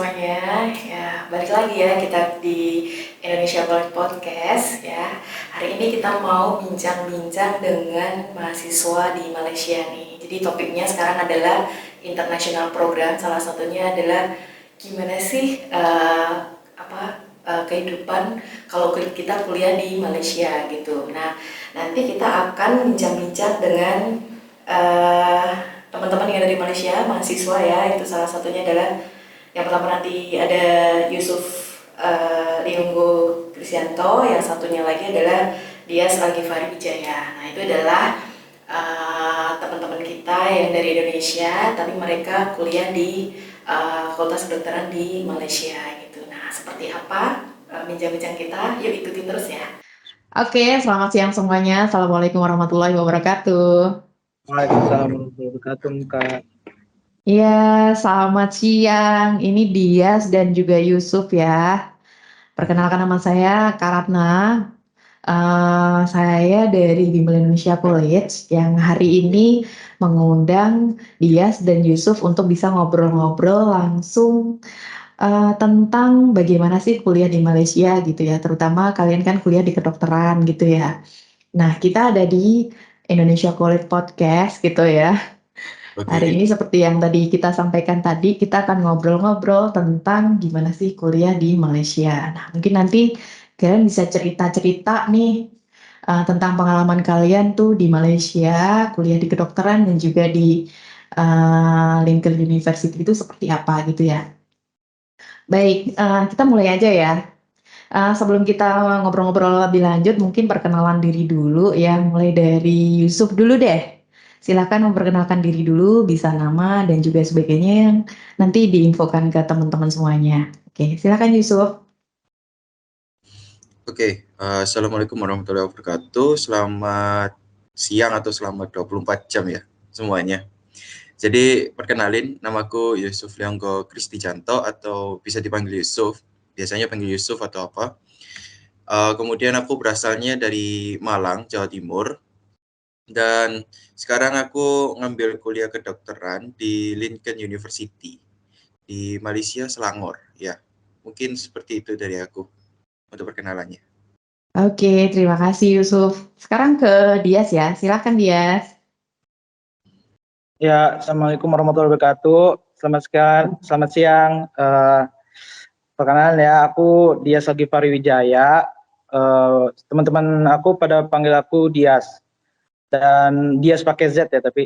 semuanya. Ya, balik lagi ya kita di Indonesia College Podcast ya. Hari ini kita mau bincang-bincang dengan mahasiswa di Malaysia nih. Jadi topiknya sekarang adalah international program. Salah satunya adalah gimana sih kehidupan kalau kita kuliah di Malaysia gitu. Nah, nanti kita akan bincang-bincang dengan eh, teman-teman yang ada di Malaysia, mahasiswa ya. Itu salah satunya adalah yang pertama nanti ada Yusuf Liunggo Kristianto, yang satunya lagi adalah Dias Algifari Wijaya. Nah, itu adalah teman-teman kita yang dari Indonesia, tapi mereka kuliah di Fakultas Kedokteran di Malaysia gitu. Nah, seperti apa bincang-bincang kita? Yuk ikutin terus ya. Oke, selamat siang semuanya. Assalamualaikum warahmatullahi wabarakatuh. Waalaikumsalam warahmatullahi wabarakatuh, Kak. Iya, selamat siang. Ini Dias dan juga Yusuf ya. Perkenalkan, nama saya Karatna. Saya dari Bimbel Indonesia College yang hari ini mengundang Dias dan Yusuf untuk bisa ngobrol-ngobrol langsung tentang bagaimana sih kuliah di Malaysia gitu ya. Terutama kalian kan kuliah di kedokteran gitu ya. Nah, kita ada di Indonesia College Podcast gitu ya. Hari ini seperti yang tadi kita sampaikan tadi, kita akan ngobrol-ngobrol tentang gimana sih kuliah di Malaysia. Nah, mungkin nanti kalian bisa cerita-cerita nih tentang pengalaman kalian tuh di Malaysia, kuliah di kedokteran dan juga di Lincoln University itu seperti apa gitu ya. Baik, kita mulai aja ya. Sebelum kita ngobrol-ngobrol lebih lanjut, mungkin perkenalan diri dulu ya, mulai dari Yusuf dulu deh. Silakan memperkenalkan diri dulu, bisa nama dan juga sebagainya yang nanti diinfokan ke teman-teman semuanya. Oke, silakan Yusuf. Oke, Assalamualaikum warahmatullahi wabarakatuh. Selamat siang atau selamat 24 jam ya semuanya. Jadi perkenalin, namaku Yusuf Lianggo Kristijanto atau bisa dipanggil Yusuf. Biasanya panggil Yusuf atau apa. Kemudian aku berasalnya dari Malang, Jawa Timur. Dan sekarang aku ngambil kuliah kedokteran di Lincoln University di Malaysia, Selangor. Ya, mungkin seperti itu dari aku untuk perkenalannya. Oke, terima kasih Yusuf. Sekarang ke Dias ya, silakan Dias. Ya, Assalamualaikum warahmatullahi wabarakatuh. Selamat siang. Perkenalan ya, aku Dias Algifari Wijaya. Teman-teman aku pada panggil aku Dias. Dan Dias pakai Z ya, tapi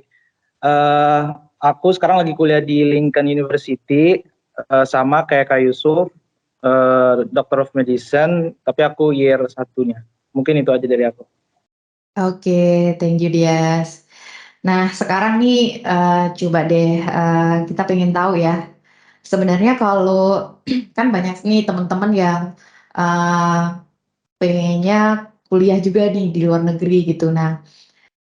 aku sekarang lagi kuliah di Lincoln University, sama kayak Kak Yusuf, Doctor of Medicine, tapi aku year 1-nya. Mungkin itu aja dari aku. Oke, thank you Dias. Nah, sekarang nih coba deh kita pengen tahu ya. Sebenarnya kalau kan banyak nih teman-teman yang pengennya kuliah juga nih di luar negeri gitu. Nah,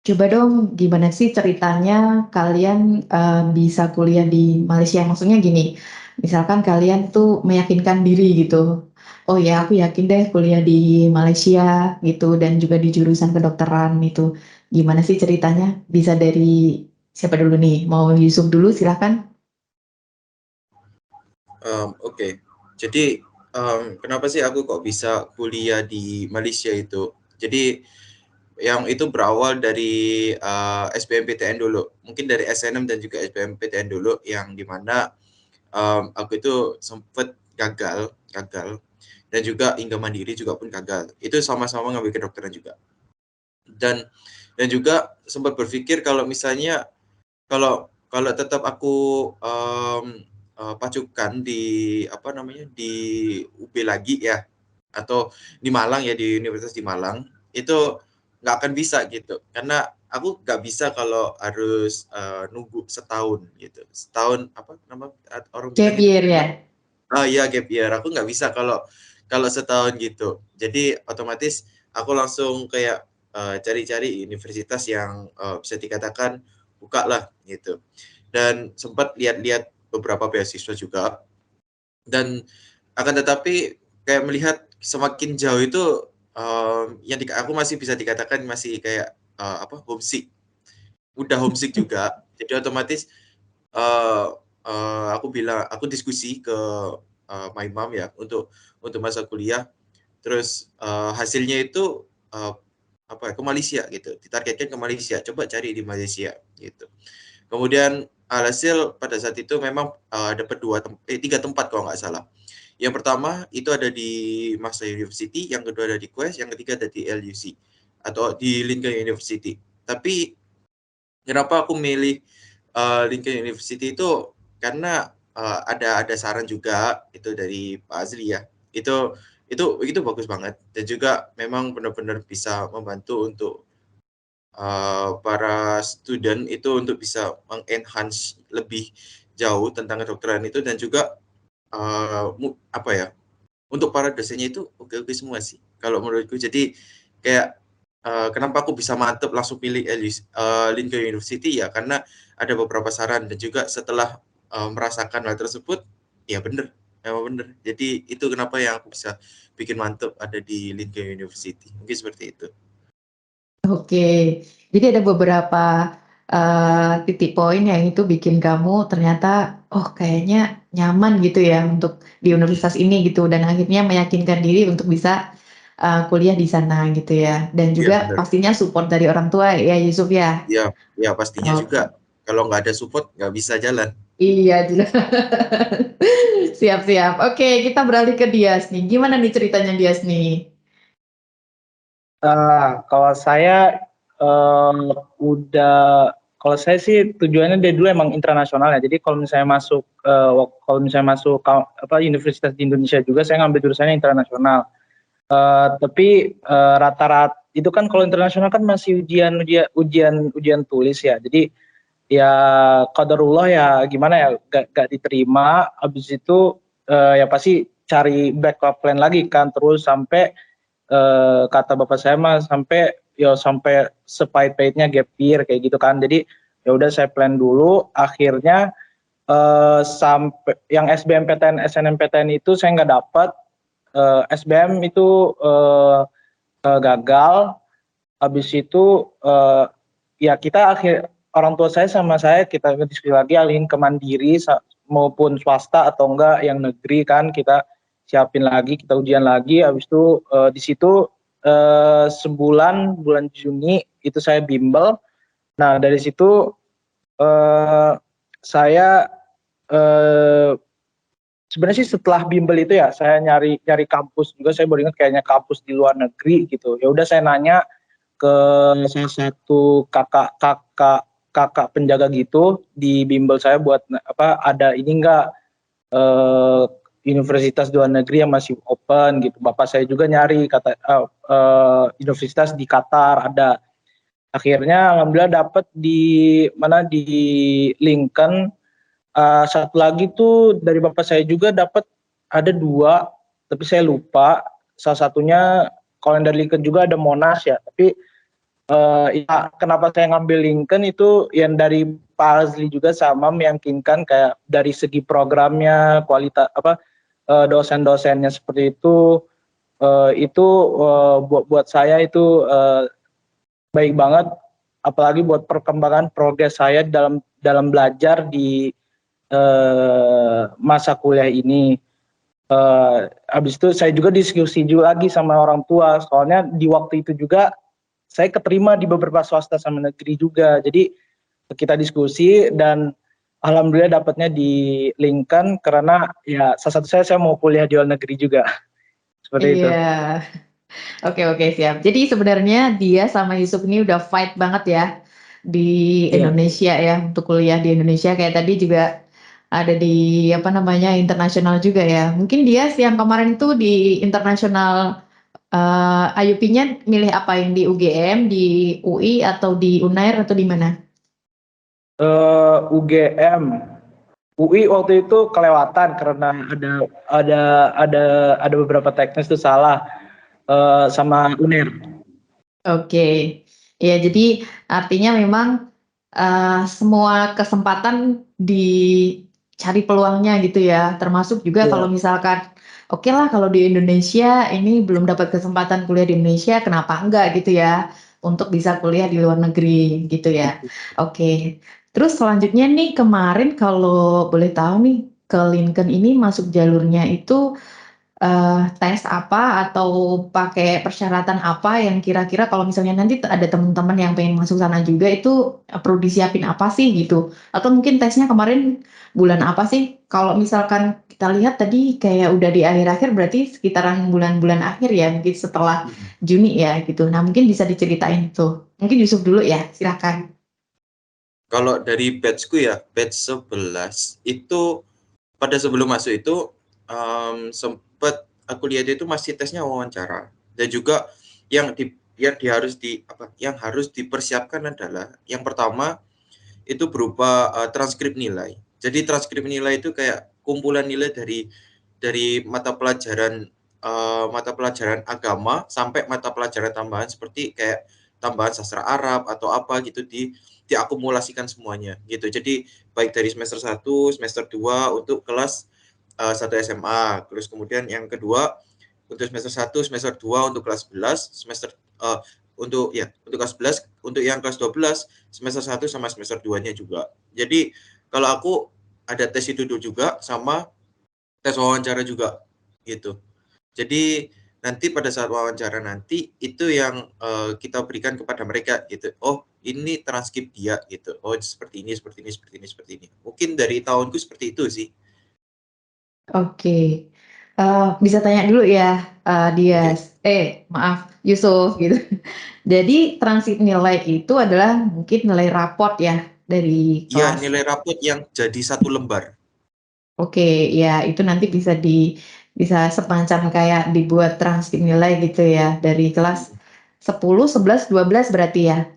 coba dong gimana sih ceritanya kalian bisa kuliah di Malaysia? Maksudnya gini, misalkan kalian tuh meyakinkan diri gitu. Oh ya, aku yakin deh kuliah di Malaysia gitu dan juga di jurusan kedokteran itu. Gimana sih ceritanya? Bisa dari siapa dulu nih? Mau Yusuf dulu silahkan. Oke. Jadi kenapa sih aku kok bisa kuliah di Malaysia itu? Jadi yang itu berawal dari SBMPTN dulu. Mungkin dari SNM dan juga SBMPTN dulu yang dimana aku itu sempat gagal dan juga hingga mandiri juga pun gagal. Itu sama-sama ngambil kedokteran juga. Dan juga sempat berpikir kalau misalnya kalau tetap aku pacukan di di UB lagi ya, atau di Malang ya, di Universitas di Malang, itu nggak akan bisa gitu. Karena aku nggak bisa kalau harus nunggu setahun gitu. Setahun orang bilang Gap itu year ya. iya, gap year. Aku nggak bisa kalau setahun gitu. Jadi otomatis aku langsung kayak cari-cari universitas yang bisa dikatakan buka lah gitu. Dan sempat lihat-lihat beberapa beasiswa juga. Dan akan tetapi kayak melihat semakin jauh itu aku masih bisa dikatakan masih kayak homesick. Udah homesick juga. Jadi otomatis aku diskusi ke my mom ya untuk masa kuliah. Terus hasilnya itu ke Malaysia gitu, ditargetkan ke Malaysia, coba cari di Malaysia gitu. Kemudian alhasil pada saat itu memang dapat 3 tempat kalau nggak salah. Yang pertama itu ada di Masa University, yang kedua ada di Quest, yang ketiga ada di LUC atau di Lincoln University. Tapi kenapa aku milih Lincoln University itu karena ada saran juga itu dari Pak Azli ya. Itu bagus banget, dan juga memang benar-benar bisa membantu untuk para student itu untuk bisa mengenhance lebih jauh tentang kedokteran itu, dan juga untuk para dosennya itu oke semua sih kalau menurutku. Jadi kayak kenapa aku bisa mantep langsung pilih Lincoln University ya karena ada beberapa saran, dan juga setelah merasakan hal tersebut ya memang bener. Jadi itu kenapa yang aku bisa bikin mantep ada di Lincoln University, mungkin seperti itu. Oke, jadi ada beberapa titik poin yang itu bikin kamu ternyata, oh kayaknya nyaman gitu ya untuk di universitas ini gitu, dan akhirnya meyakinkan diri untuk bisa kuliah di sana gitu ya, dan Iya juga bener. pastinya support dari orang tua ya Yusuf ya? Iya pastinya juga. Oke. Kalau nggak ada support nggak bisa jalan. Iya jelas. Siap. Oke, kita beralih ke Dias nih. Gimana nih ceritanya Dias nih? Kalau saya kalau saya sih tujuannya dari dulu emang internasional ya. Jadi kalau misalnya masuk universitas di Indonesia juga saya ngambil jurusannya internasional. Tapi rata-rata itu kan kalau internasional kan masih ujian tulis ya. Jadi ya qadarullah ya gimana ya gak diterima. Habis itu ya pasti cari backup plan lagi kan, terus sampai kata bapak saya mah sampai sepahit-pahitnya gap year kayak gitu kan. Jadi ya udah saya plan dulu, akhirnya sampai yang SBMPTN SNMPTN itu saya nggak dapat. SBM itu gagal. Habis itu ya orang tua saya sama saya kita diskusi lagi alihin ke mandiri maupun swasta atau enggak yang negeri kan, kita siapin lagi, kita ujian lagi. Habis itu di situ bulan Juni itu saya bimbel. Nah dari situ saya sebenarnya sih setelah bimbel itu ya saya nyari kampus juga. Saya baru ingat kayaknya kampus di luar negeri gitu. Ya udah saya nanya ke salah satu kakak penjaga gitu di bimbel saya buat ada ini enggak universitas luar negeri yang masih open gitu. Bapak saya juga nyari universitas di Qatar ada. Akhirnya alhamdulillah dapat di Lincoln. Satu lagi tuh dari bapak saya juga dapat, ada 2 tapi saya lupa. Salah satunya kalau yang dari Lincoln juga ada Monash ya, tapi ya kenapa saya ngambil Lincoln itu yang dari Pak Azli juga sama meyakinkan kayak dari segi programnya, kualitas dosen-dosennya seperti itu buat saya itu baik banget, apalagi buat perkembangan progres saya dalam belajar di masa kuliah ini. Habis itu saya juga diskusi juga lagi sama orang tua, soalnya di waktu itu juga saya keterima di beberapa swasta sama negeri juga. Jadi kita diskusi dan alhamdulillah dapatnya di Lincoln karena ya salah satu saya mau kuliah di luar negeri juga. Seperti itu. Iya. Oke, siap. Jadi sebenarnya dia sama Yusuf ini udah fight banget ya di Iya. Indonesia ya, untuk kuliah di Indonesia. Kayak tadi juga ada di internasional juga ya. Mungkin dia yang kemarin itu di internasional IUP-nya milih apa, yang di UGM, di UI atau di UNAIR atau di mana? UGM. UI waktu itu kelewatan karena ada beberapa teknis itu salah, sama UNER. Oke. Ya, jadi artinya memang semua kesempatan dicari peluangnya gitu ya. Termasuk juga Iya. kalau misalkan oke lah kalau di Indonesia ini belum dapat kesempatan kuliah di Indonesia, kenapa enggak gitu ya untuk bisa kuliah di luar negeri gitu ya. Oke. Terus selanjutnya nih kemarin kalau boleh tahu nih ke Lincoln ini masuk jalurnya itu tes apa atau pakai persyaratan apa yang kira-kira kalau misalnya nanti ada teman-teman yang pengen masuk sana juga itu perlu disiapin apa sih gitu? Atau mungkin tesnya kemarin bulan apa sih? Kalau misalkan kita lihat tadi kayak udah di akhir-akhir berarti sekitaran bulan-bulan akhir ya, mungkin setelah Juni ya gitu. Nah mungkin bisa diceritain tuh. Mungkin Yusuf dulu ya, silakan. Kalau dari batchku ya, batch 11 itu pada sebelum masuk itu sempat aku lihat itu masih tesnya wawancara, dan juga yang harus dipersiapkan adalah yang pertama itu berupa transkrip nilai. Jadi transkrip nilai itu kayak kumpulan nilai dari mata pelajaran agama sampai mata pelajaran tambahan seperti kayak tambahan sastra Arab atau apa gitu diakumulasikan semuanya gitu. Jadi baik dari semester 1, semester 2 untuk kelas 1 SMA, terus kemudian yang kedua untuk semester 1, semester 2 untuk kelas 11, untuk kelas 11, untuk yang kelas 12 semester 1 sama semester 2-nya juga. Jadi kalau aku ada tes itu juga sama tes wawancara juga gitu. Jadi nanti pada saat wawancara nanti itu yang kita berikan kepada mereka gitu. Oh, ini transkrip dia gitu. Oh, seperti ini, seperti ini, seperti ini, seperti ini. Mungkin dari tahunku seperti itu sih. Oke, bisa tanya dulu ya, Oke. Dias maaf, Yusuf gitu. Jadi transit nilai itu adalah mungkin nilai raport ya dari Iya, kelas. nilai rapot yang jadi satu lembar. Oke, ya itu nanti bisa semacam kayak dibuat transkrip nilai gitu ya dari kelas 10, 11, 12 berarti ya?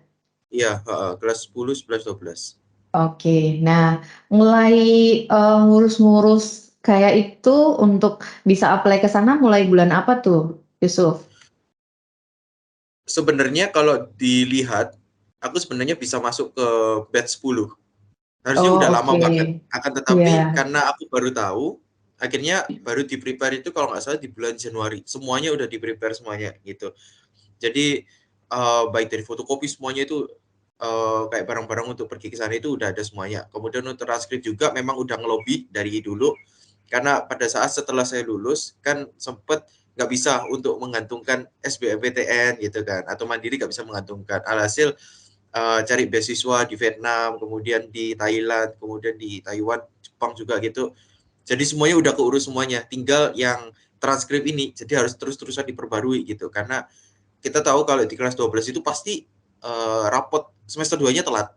Iya, kelas 10, 11, 12. Oke, nah mulai, ngurus-ngurus kayak itu untuk bisa apply ke sana mulai bulan apa tuh, Yusuf? Sebenarnya kalau dilihat, aku sebenarnya bisa masuk ke batch 10. Harusnya Oh udah lama oke, banget. Akan iya. tetapi karena aku baru tahu, akhirnya baru di-prepare itu kalau nggak salah di bulan Januari. Semuanya udah di-prepare semuanya gitu. Jadi baik dari fotokopi semuanya itu kayak barang-barang untuk pergi ke sana itu udah ada semuanya. Kemudian untuk transkrip juga memang udah ngelobi dari dulu, karena pada saat setelah saya lulus kan sempet nggak bisa untuk menggantungkan SBMPTN gitu kan, atau mandiri nggak bisa menggantungkan. Alhasil cari beasiswa di Vietnam, kemudian di Thailand, kemudian di Taiwan, Jepang juga gitu. Jadi semuanya udah keurus semuanya, tinggal yang transkrip ini jadi harus terus-terusan diperbarui gitu, karena kita tahu kalau di kelas 12 itu pasti rapot semester 2-nya telat.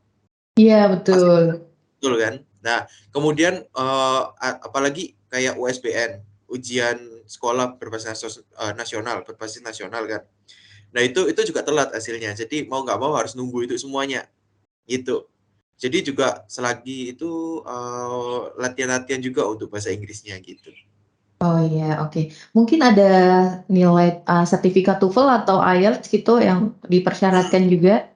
Iya Pasti, betul. betul kan? Nah, kemudian apalagi kayak USBN, ujian sekolah berbasis nasional, berbasis nasional kan. Nah, itu juga telat hasilnya. Jadi mau nggak mau harus nunggu itu semuanya gitu. Jadi juga selagi itu latihan-latihan juga untuk bahasa Inggrisnya gitu. Oh iya, oke. Mungkin ada nilai, sertifikat TOEFL atau IELTS gitu yang dipersyaratkan juga?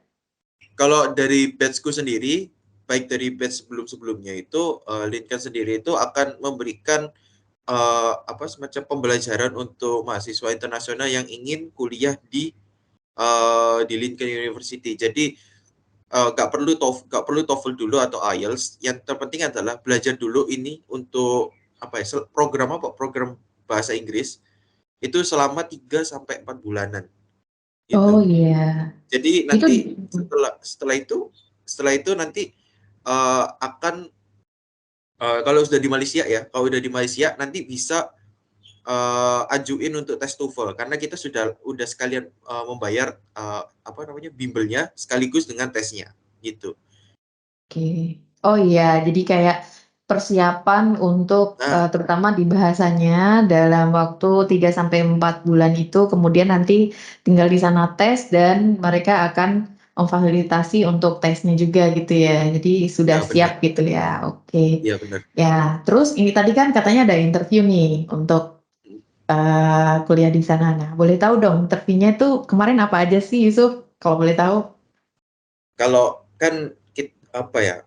Kalau dari batch-ku sendiri, baik dari batch sebelum-sebelumnya itu, Lincoln sendiri itu akan memberikan semacam pembelajaran untuk mahasiswa internasional yang ingin kuliah di Lincoln University. Jadi nggak perlu TOEFL dulu atau IELTS. Yang terpenting adalah belajar dulu ini untuk program bahasa Inggris itu selama 3 sampai 4 bulanan Oh gitu. iya, Jadi itu nanti setelah itu nanti akan kalau sudah di Malaysia ya, kalau udah di Malaysia nanti bisa ajuin untuk tes TOEFL, karena kita udah sekalian membayar bimbelnya sekaligus dengan tesnya gitu. oke. Oh iya, jadi kayak persiapan untuk, Nah, terutama di bahasanya dalam waktu 3 sampai 4 bulan itu, kemudian nanti tinggal di sana tes dan mereka akan memfasilitasi untuk tesnya juga gitu ya. Jadi sudah ya benar. siap gitu ya, oke. Iya benar. Ya, terus ini tadi kan katanya ada interview nih untuk, kuliah di sana. Nah, boleh tahu dong interviewnya itu kemarin apa aja sih Yusuf, kalau boleh tahu? Kalau kan apa ya,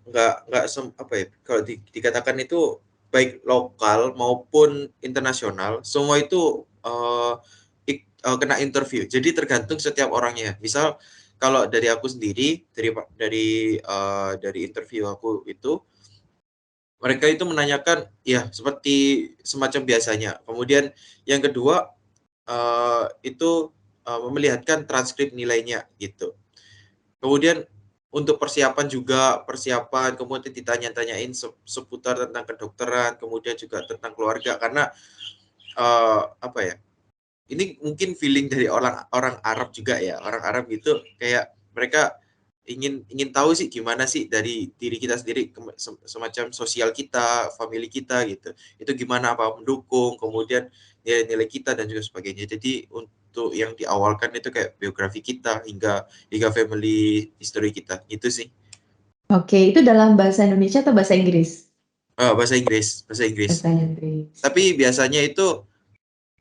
kalau dikatakan itu baik lokal maupun internasional, semua itu kena interview. Jadi tergantung setiap orangnya. Misal kalau dari aku sendiri, dari interview aku itu mereka itu menanyakan ya seperti semacam biasanya. Kemudian yang kedua itu memelihatkan transkrip nilainya gitu. Kemudian untuk persiapan, kemudian ditanya-tanyain seputar tentang kedokteran, kemudian juga tentang keluarga karena apa ya? Ini mungkin feeling dari orang Arab juga ya, orang Arab gitu kayak mereka ingin tahu sih gimana sih dari diri kita sendiri, semacam sosial kita, family kita gitu. Itu gimana, apa mendukung, kemudian nilai-nilai kita dan juga sebagainya. Jadi untuk yang diawalkan itu kayak biografi kita hingga family history kita, gitu sih. Oke, itu dalam bahasa Indonesia atau bahasa Inggris? Bahasa Inggris. Bahasa Inggris. Tapi biasanya itu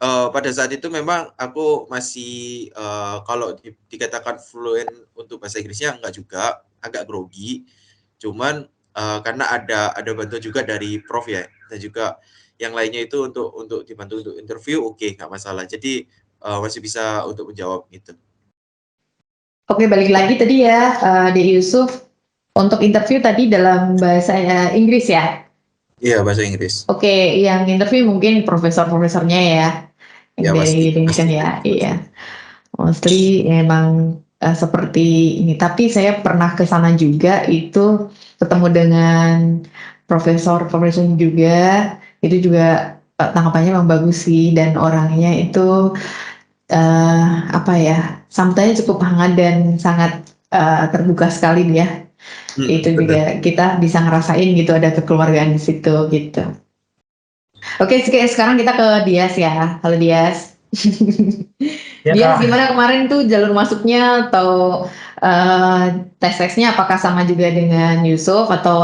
pada saat itu memang aku masih kalau dikatakan fluent untuk bahasa Inggrisnya enggak juga, agak grogi. Cuman karena ada bantuan juga dari prof ya, dan juga yang lainnya itu untuk dibantu untuk interview, oke, nggak masalah. Jadi masih bisa untuk menjawab gitu. Oke, balik lagi tadi ya, Dek Yusuf, untuk interview tadi dalam bahasa Inggris ya? Iya, bahasa Inggris. Oke, yang interview mungkin profesor-profesornya ya, Ya yang dari pasti. Lincoln ya, iya. Mostly emang seperti ini. Tapi saya pernah ke sana juga, itu ketemu dengan profesor-profesor juga, itu juga tanggapannya memang bagus sih, dan orangnya itu apa ya, samtanya cukup hangat dan sangat terbuka sekali dia. Itu Benar. juga kita bisa ngerasain gitu, ada kekeluargaan di situ gitu. Oke, sekarang kita ke Dias ya. Halo Dias. Ya, Dias, Kak. gimana kemarin tuh jalur masuknya atau tes-tesnya apakah sama juga dengan Yusuf atau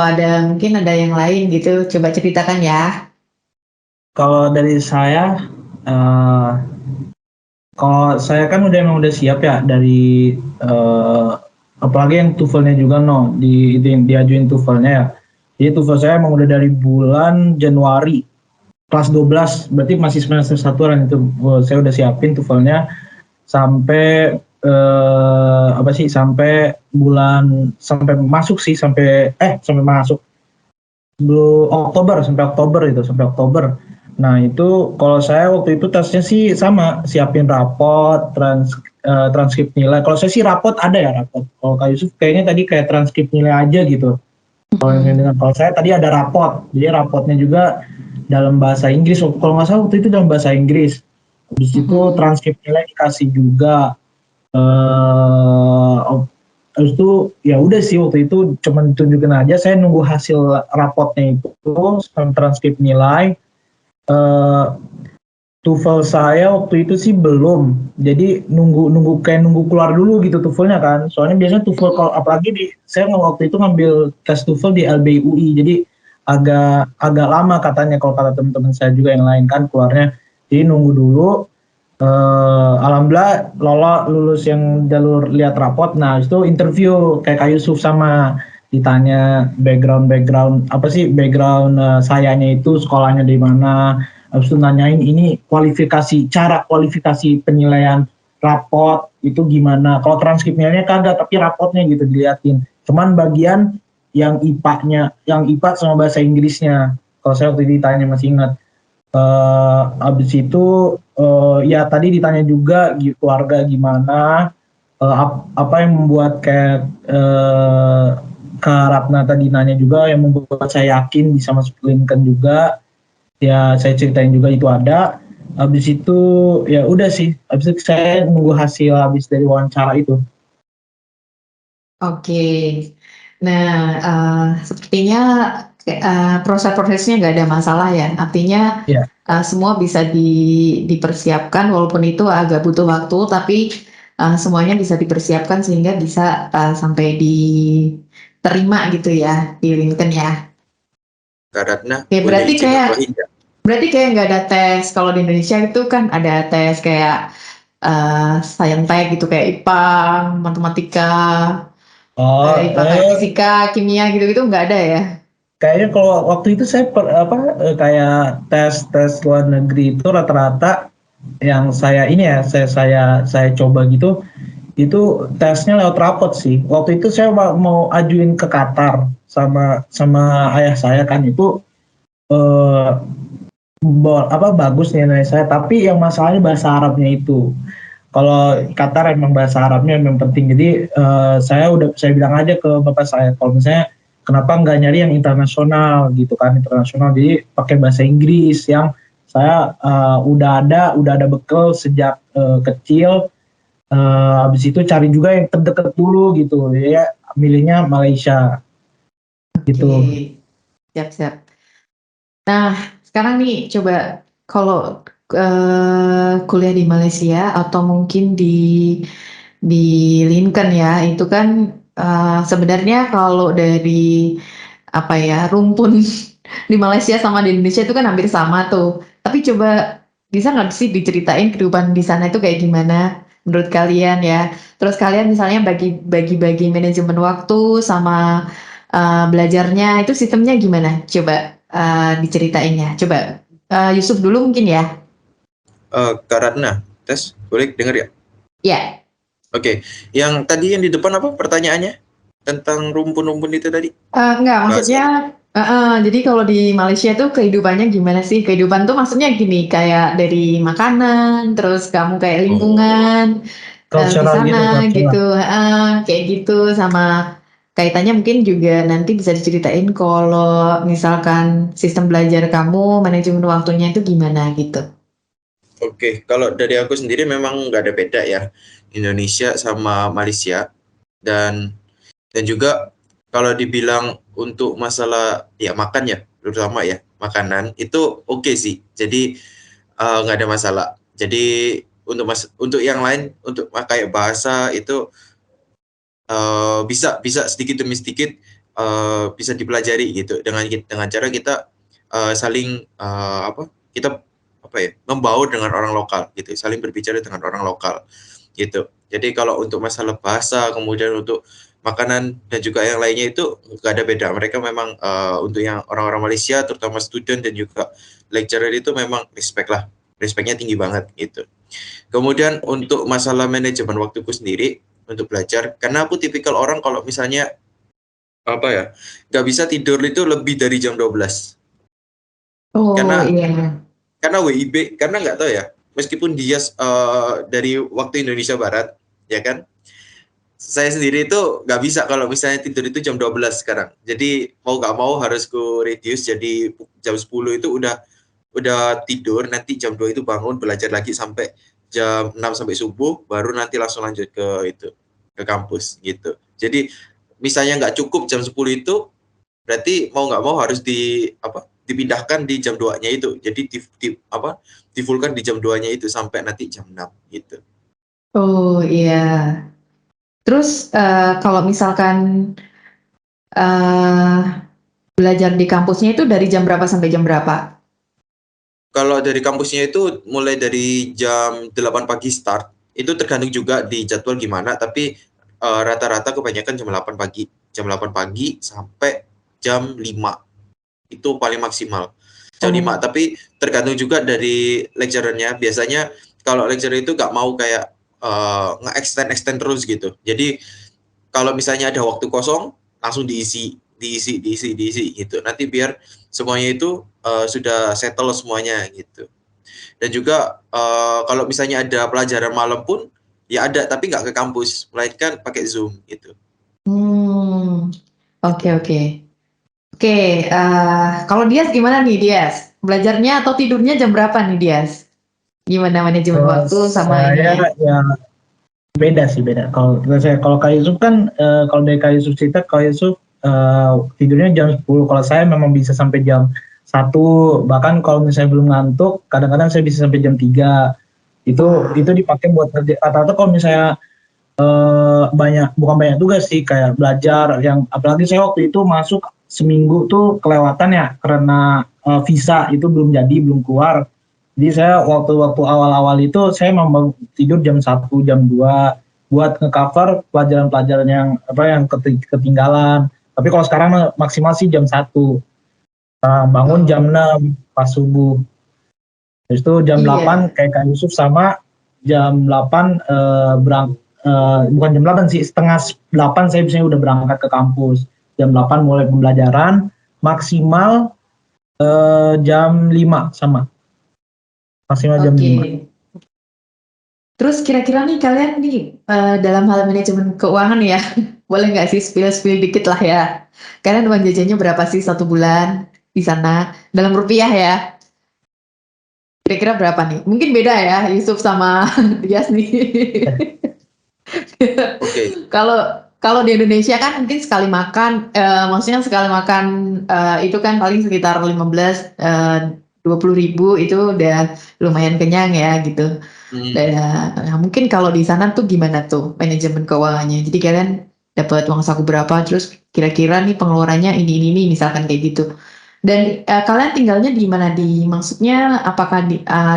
mungkin ada yang lain gitu? Coba ceritakan ya. Kalau dari saya, kalau saya kan emang udah siap ya dari apalagi yang TOEFL-nya juga diajuin TOEFL-nya ya. Jadi TOEFL saya emang udah dari bulan Januari kelas 12, berarti masih semester 1-an itu saya udah siapin TOEFL-nya sampai sampai masuk sampai Oktober. Nah itu kalau saya waktu itu tesnya sih sama, siapin rapot, transkrip nilai. Kalau saya sih rapot ada ya rapot. Kalau Kak Yusuf kayaknya tadi kayak transkrip nilai aja gitu. Kalau saya tadi ada rapot, jadi rapotnya juga dalam bahasa Inggris. Kalau nggak salah waktu itu dalam bahasa Inggris. Habis itu transkrip nilai dikasih juga. Terus itu ya udah sih waktu itu cuman tunjukin aja, saya nunggu hasil rapotnya itu sama transkrip nilai. TOEFL saya waktu itu sih belum, jadi nunggu keluar dulu gitu TOEFL-nya kan. Soalnya biasanya TOEFL kalau apalagi saya waktu itu ngambil tes TOEFL di LBUI, jadi agak lama katanya kalau kata teman-teman saya juga yang lain kan keluarnya. Jadi nunggu dulu. Alhamdulillah lulus yang jalur lihat rapot. Nah itu interview kayak Kak Yusuf, sama ditanya background sayanya itu sekolahnya di mana. Habis itu nanyain ini cara kualifikasi penilaian rapot itu gimana. Kalau transkripnya kagak, tapi rapotnya gitu diliatin. Cuman bagian yang IPA sama bahasa Inggrisnya. Kalau saya waktu itu ditanya masih ingat. Habis itu ya tadi ditanya juga keluarga gimana, apa yang membuat kayak Kak Ratna tadi nanya juga yang membuat saya yakin bisa masuk Lincoln juga. Ya saya ceritain juga itu ada. Habis itu ya udah sih, habis itu saya nunggu hasil habis dari wawancara itu. Oke, nah sepertinya proses-prosesnya nggak ada masalah ya. Artinya semua bisa dipersiapkan, walaupun itu agak butuh waktu, tapi semuanya bisa dipersiapkan sehingga bisa sampai diterima gitu ya di Lincoln ya. Karena Oke, berarti kayak nggak ada tes. Kalau di Indonesia itu kan ada tes kayak saintek gitu, kayak IPA, matematika, fisika, kimia gitu-gitu nggak ada ya? Kayaknya kalau waktu itu saya kayak tes luar negeri itu rata-rata yang saya coba gitu, itu tesnya lewat rapot sih. Waktu itu saya mau ajuin ke Qatar sama ayah saya kan, itu eh, bagus nilai saya, tapi yang masalahnya bahasa Arabnya itu. Kalau Qatar emang bahasa Arabnya memang penting. Jadi saya bilang aja ke bapak saya, kalau misalnya kenapa nggak nyari yang internasional gitu kan, internasional. Jadi pakai bahasa Inggris yang saya udah ada bekal sejak kecil. Habis itu cari juga yang terdekat dulu gitu. Ya milihnya Malaysia gitu. Oke, siap-siap. Nah, sekarang nih coba kalau kuliah di Malaysia atau mungkin di Lincoln ya, itu kan sebenarnya kalau dari apa ya rumpun di Malaysia sama di Indonesia itu kan hampir sama tuh. Tapi coba bisa nggak sih diceritain kehidupan di sana itu kayak gimana menurut kalian ya? Terus kalian misalnya bagi manajemen waktu sama belajarnya itu sistemnya gimana? Coba diceritain ya. Coba Yusuf dulu mungkin ya. Kak Ratna, tes, boleh denger ya? Ya. Oke, yang tadi yang di depan apa pertanyaannya? Tentang rumpun-rumpun itu tadi? Enggak, Bahasa. maksudnya jadi kalau di Malaysia tuh kehidupannya gimana sih? Kehidupan tuh maksudnya gini, kayak dari makanan, terus kamu kayak lingkungan di Cultural gitu, sana cultural. gitu, kayak gitu sama kaitannya mungkin juga nanti bisa diceritain kalau misalkan sistem belajar kamu, manajemen waktunya itu gimana gitu. Oke, kalau dari aku sendiri memang nggak ada beda ya Indonesia sama Malaysia dan juga kalau dibilang untuk masalah ya makan ya terutama ya makanan itu oke sih, jadi nggak ada masalah. Jadi untuk yang lain untuk kayak bahasa itu bisa sedikit demi sedikit bisa dipelajari gitu dengan cara kita saling kita membaur dengan orang lokal gitu, saling berbicara dengan orang lokal gitu. Jadi kalau untuk masalah bahasa kemudian untuk makanan dan juga yang lainnya itu nggak ada beda. Mereka memang untuk yang orang-orang Malaysia terutama student dan juga lecturer itu memang respectnya tinggi banget gitu. Kemudian untuk masalah manajemen waktuku sendiri untuk belajar, karena aku tipikal orang kalau misalnya nggak bisa tidur itu lebih dari jam 12. Oh Karena iya. WIB, karena nggak tahu ya, meskipun dia dari waktu Indonesia Barat, ya kan, saya sendiri itu nggak bisa kalau misalnya tidur itu jam 12 sekarang. Jadi mau nggak mau harus ku reduce, jadi jam 10 itu udah tidur, nanti jam 2 itu bangun belajar lagi sampai jam 6 sampai subuh, baru nanti langsung lanjut ke kampus gitu. Jadi misalnya nggak cukup jam 10 itu, berarti mau nggak mau harus dipindahkan di jam 2-nya itu. Jadi di-fullkan di jam 2-nya itu sampai nanti jam 6 gitu. Oh iya. Terus kalau misalkan belajar di kampusnya itu dari jam berapa sampai jam berapa? Kalau dari kampusnya itu mulai dari jam 8 pagi start, itu tergantung juga di jadwal gimana, tapi rata-rata kebanyakan jam 8 pagi. Jam 8 pagi sampai jam 5. Itu paling maksimal. Jam 5, tapi tergantung juga dari lecturer-nya. Biasanya kalau lecturer itu nggak mau kayak nge-extend terus gitu. Jadi kalau misalnya ada waktu kosong, langsung diisi gitu. Nanti biar semuanya itu sudah settle semuanya gitu. Dan juga kalau misalnya ada pelajaran malam pun ya ada, tapi nggak ke kampus, melainkan pakai Zoom gitu. Oke. Kalau Dias gimana nih Dias? Belajarnya atau tidurnya jam berapa nih Dias? Gimana manajemen waktu sama saya ininya? ya beda. Kalau Kak Yusuf kan kalau dari Kak Yusuf cerita, Kak Yusuf tidurnya jam 10. Kalau saya memang bisa sampai jam 1, bahkan kalau misalnya belum ngantuk kadang-kadang saya bisa sampai jam 3. Itu dipakai buat kerja. Rata-rata kalau misalnya bukan banyak tugas sih, kayak belajar yang apalagi saya waktu itu masuk seminggu tuh kelewatan ya karena visa itu belum keluar. Jadi saya waktu awal-awal itu saya memang tidur jam 1, jam 2 buat nge-cover pelajaran-pelajaran yang ketinggalan. Tapi kalau sekarang maksimal sih jam 1. Bangun jam 6 pas subuh. Terus itu jam 8 kayak Kak Yusuf, sama jam 8 bukan jam 8 sih, setengah 8 saya biasanya udah berangkat ke kampus. Jam 8 mulai pembelajaran, maksimal Jam 5 sama. Maksimal jam 5. Oke. Terus kira-kira nih kalian nih dalam hal manajemen keuangan ya, boleh nggak sih spill dikit lah ya. Kalian uang jajannya berapa sih satu bulan di sana dalam rupiah ya? Kira-kira berapa nih? Mungkin beda ya Yusuf sama Dias nih. Oke. Kalau di Indonesia kan mungkin sekali makan, maksudnya sekali makan itu kan paling sekitar 20.000 itu udah lumayan kenyang ya gitu. Dan nah, mungkin kalau di sana tuh gimana tuh manajemen keuangannya? Jadi kalian dapat uang saku berapa, terus kira-kira nih pengeluarannya ini misalkan kayak gitu. Dan kalian tinggalnya di mana? Maksudnya apakah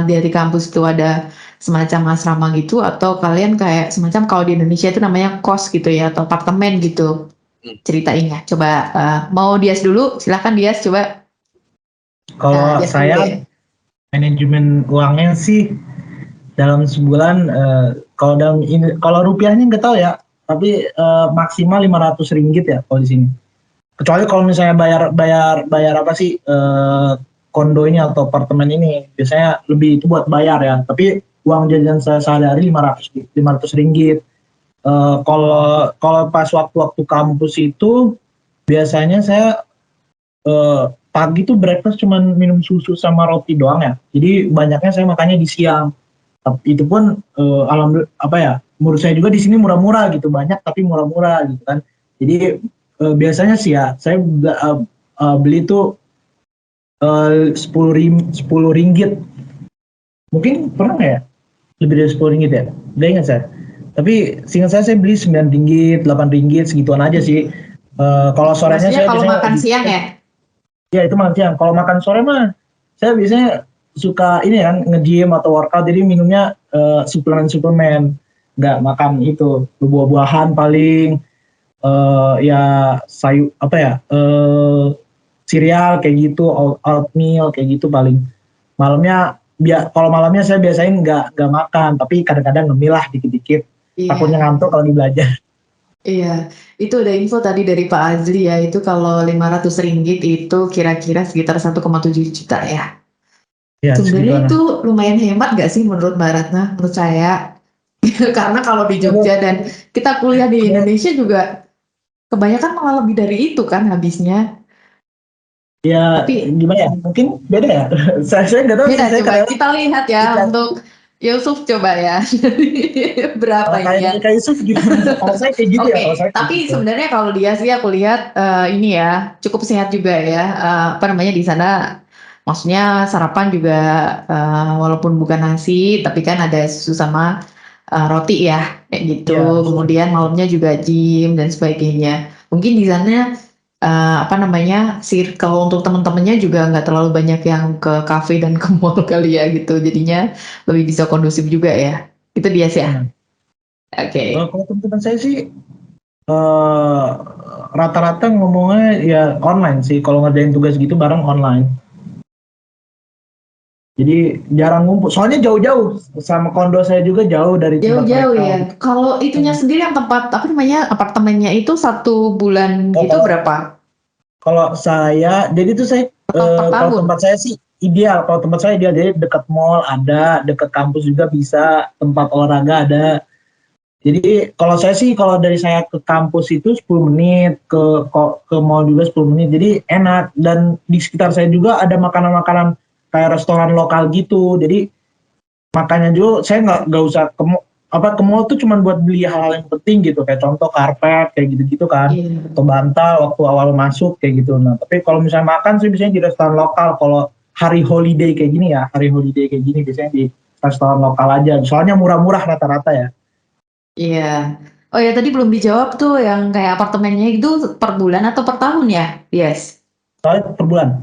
dari kampus itu ada semacam asrama gitu atau kalian kayak semacam kalau di Indonesia itu namanya kos gitu ya atau apartemen gitu? Ceritain ya. Coba mau Dias dulu, silahkan Dias coba. Kalau Dias dulu saya deh. manajemen uangnya sih dalam sebulan kalau rupiahnya nggak tahu ya, tapi maksimal 500 ringgit ya kalau di sini. Kecuali kalau misalnya bayar apa sih kondo ini atau apartemen ini biasanya lebih itu buat bayar ya. Tapi uang jajan saya sehari-hari 500 ringgit. Kalau pas waktu kampus itu biasanya saya pagi tuh breakfast cuman minum susu sama roti doang ya. Jadi banyaknya saya makannya di siang. Tapi itu pun alhamdulillah apa ya, menurut saya juga di sini murah-murah gitu, banyak tapi murah-murah gitu kan. Jadi biasanya sih ya saya beli tuh 10 ringgit. Mungkin pernah nggak ya lebih dari 10 ringgit ya? Gak ingat saya. Tapi seingat saya beli 9 ringgit, 8 ringgit segituan aja sih. Kalau sorenya Maksudnya saya kalau biasanya makan siang ya? ya itu makan siang. Kalau makan sore mah saya biasanya suka ini kan nge-gym atau workout, jadi minumnya suplemen, nggak makan itu buah-buahan paling ya sayur apa ya cereal kayak gitu, oatmeal kayak gitu paling. Kalau malamnya saya biasain nggak makan, tapi kadang-kadang ngemil lah dikit-dikit, takutnya Iya. ngantuk kalau lagi belajar. Iya, itu ada info tadi dari Pak Azli ya, itu kalau 500 ringgit itu kira-kira sekitar 1,7 juta ya. Ya Sebenarnya segituan lah. itu lumayan hemat gak sih menurut Mbak Ratna? Menurut saya. Karena kalau di Jogja dan kita kuliah di Indonesia juga kebanyakan malah lebih dari itu kan habisnya. Ya Tapi gimana ya, mungkin beda ya. Saya nggak tahu sih, beda, saya coba kadang kita lihat ya untuk Yusuf coba ya. Berapa kalau ini ya? kayak Yusuf gimana? Kalau saya kayak gitu ya, kalau Oke, saya kayak tapi gitu. sebenarnya kalau dia sih aku lihat ini ya cukup sehat juga ya. Apa namanya di sana, maksudnya sarapan juga walaupun bukan nasi, tapi kan ada susu sama roti ya, kayak Iya, gitu. Kemudian malamnya juga gym dan sebagainya. Mungkin di sana apa namanya circle untuk teman-temannya juga nggak terlalu banyak yang ke kafe dan ke mall kali ya gitu. Jadinya lebih bisa kondusif juga ya. Itu dia sih ya. benar. Oke. Kalau teman-teman saya sih eh, rata-rata ngomongnya ya online sih. Kalau ngerjain tugas gitu bareng online. Jadi jarang ngumpul. Soalnya jauh-jauh, sama kondo saya juga jauh dari tempat Jauh-jauh mereka. ya. Kalau itunya sendiri yang tempat apa namanya apartemennya itu satu bulan Oh, gitu berapa? kalau saya, jadi itu saya Per kalau tahun? tempat saya sih ideal. Kalau tempat saya ideal, jadi dekat mall ada, dekat kampus juga bisa, tempat olahraga ada. Jadi kalau saya sih, kalau dari saya ke kampus itu 10 menit, ke mall juga 10 menit. Jadi enak, dan di sekitar saya juga ada makanan-makanan kayak restoran lokal gitu. Jadi makanya juga saya nggak usah ke mall tuh cuma buat beli hal-hal yang penting gitu, kayak contoh karpet kayak gitu-gitu kan, Iya. atau bantal waktu awal masuk kayak gitu. Nah, tapi kalau misalnya makan sih biasanya di restoran lokal. Kalau hari holiday kayak gini ya, hari holiday kayak gini biasanya di restoran lokal aja. Soalnya murah-murah rata-rata ya. Iya. Oh ya tadi belum dijawab tuh yang kayak apartemennya itu per bulan atau per tahun ya? Yes. Soalnya per bulan.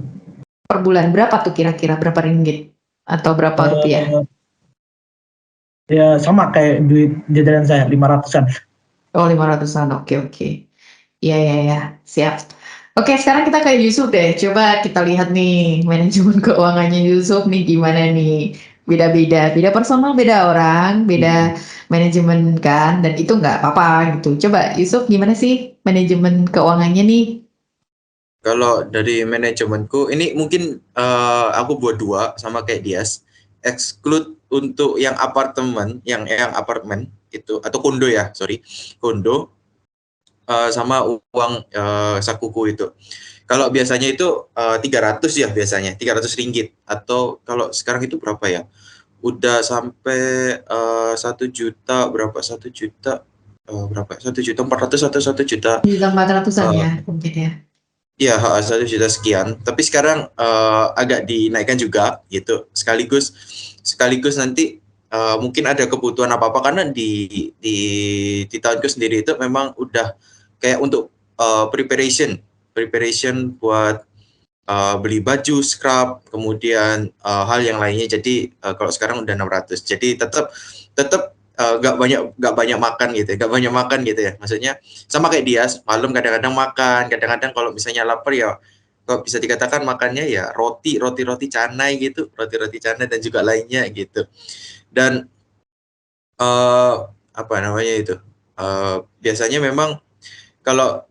Per bulan berapa tuh kira-kira berapa ringgit atau berapa rupiah? Eh, Ya sama kayak duit jajanan saya 500-an. Oh 500-an. Oke oke. Iya iya iya. Siap. Oke sekarang kita ke Yusuf deh. Coba kita lihat nih manajemen keuangannya Yusuf nih gimana nih. Beda-beda. Beda personal, beda orang, beda manajemen kan. Dan itu nggak apa-apa gitu. Coba Yusuf gimana sih manajemen keuangannya nih? Kalau dari manajemenku, ini mungkin aku buat 2 sama kayak Dias. Exclude untuk yang apartemen, yang apartemen itu atau kondo ya, sorry, kondo sama uang sakuku itu. Kalau biasanya itu 300 ya biasanya, 300 ringgit atau kalau sekarang itu berapa ya? Udah sampai 1 juta berapa? 1 juta berapa? 1.400.000 atau 1 juta Di 400-an eh, ya mungkin ya. Iya, 1 juta sekian. Tapi sekarang agak dinaikkan juga gitu. Sekaligus nanti mungkin ada kebutuhan apa-apa karena di tahunku sendiri itu memang udah kayak untuk preparation buat beli baju, scrub, kemudian hal yang lainnya. Jadi kalau sekarang udah 600. Jadi tetap nggak banyak makan gitu ya. Maksudnya sama kayak dia, malam kadang-kadang makan, kadang-kadang kalau misalnya lapar ya, kalau bisa dikatakan makannya ya roti canai gitu, roti canai dan juga lainnya gitu. Dan apa namanya itu? Biasanya memang kalau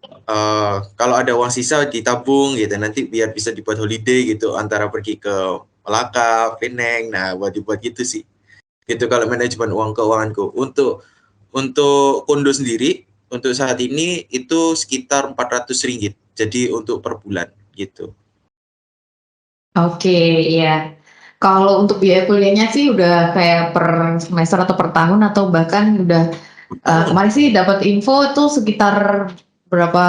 kalau ada uang sisa ditabung gitu, nanti biar bisa dibuat holiday gitu, antara pergi ke Melaka, Penang, nah buat dibuat gitu sih. Gitu kalau manajemen uang keuanganku. Untuk kondo sendiri, untuk saat ini itu sekitar 400 ringgit. Jadi untuk per bulan gitu. Oke, iya. Kalau untuk biaya kuliahnya sih udah kayak per semester atau per tahun atau bahkan udah kemarin sih dapat info tuh sekitar berapa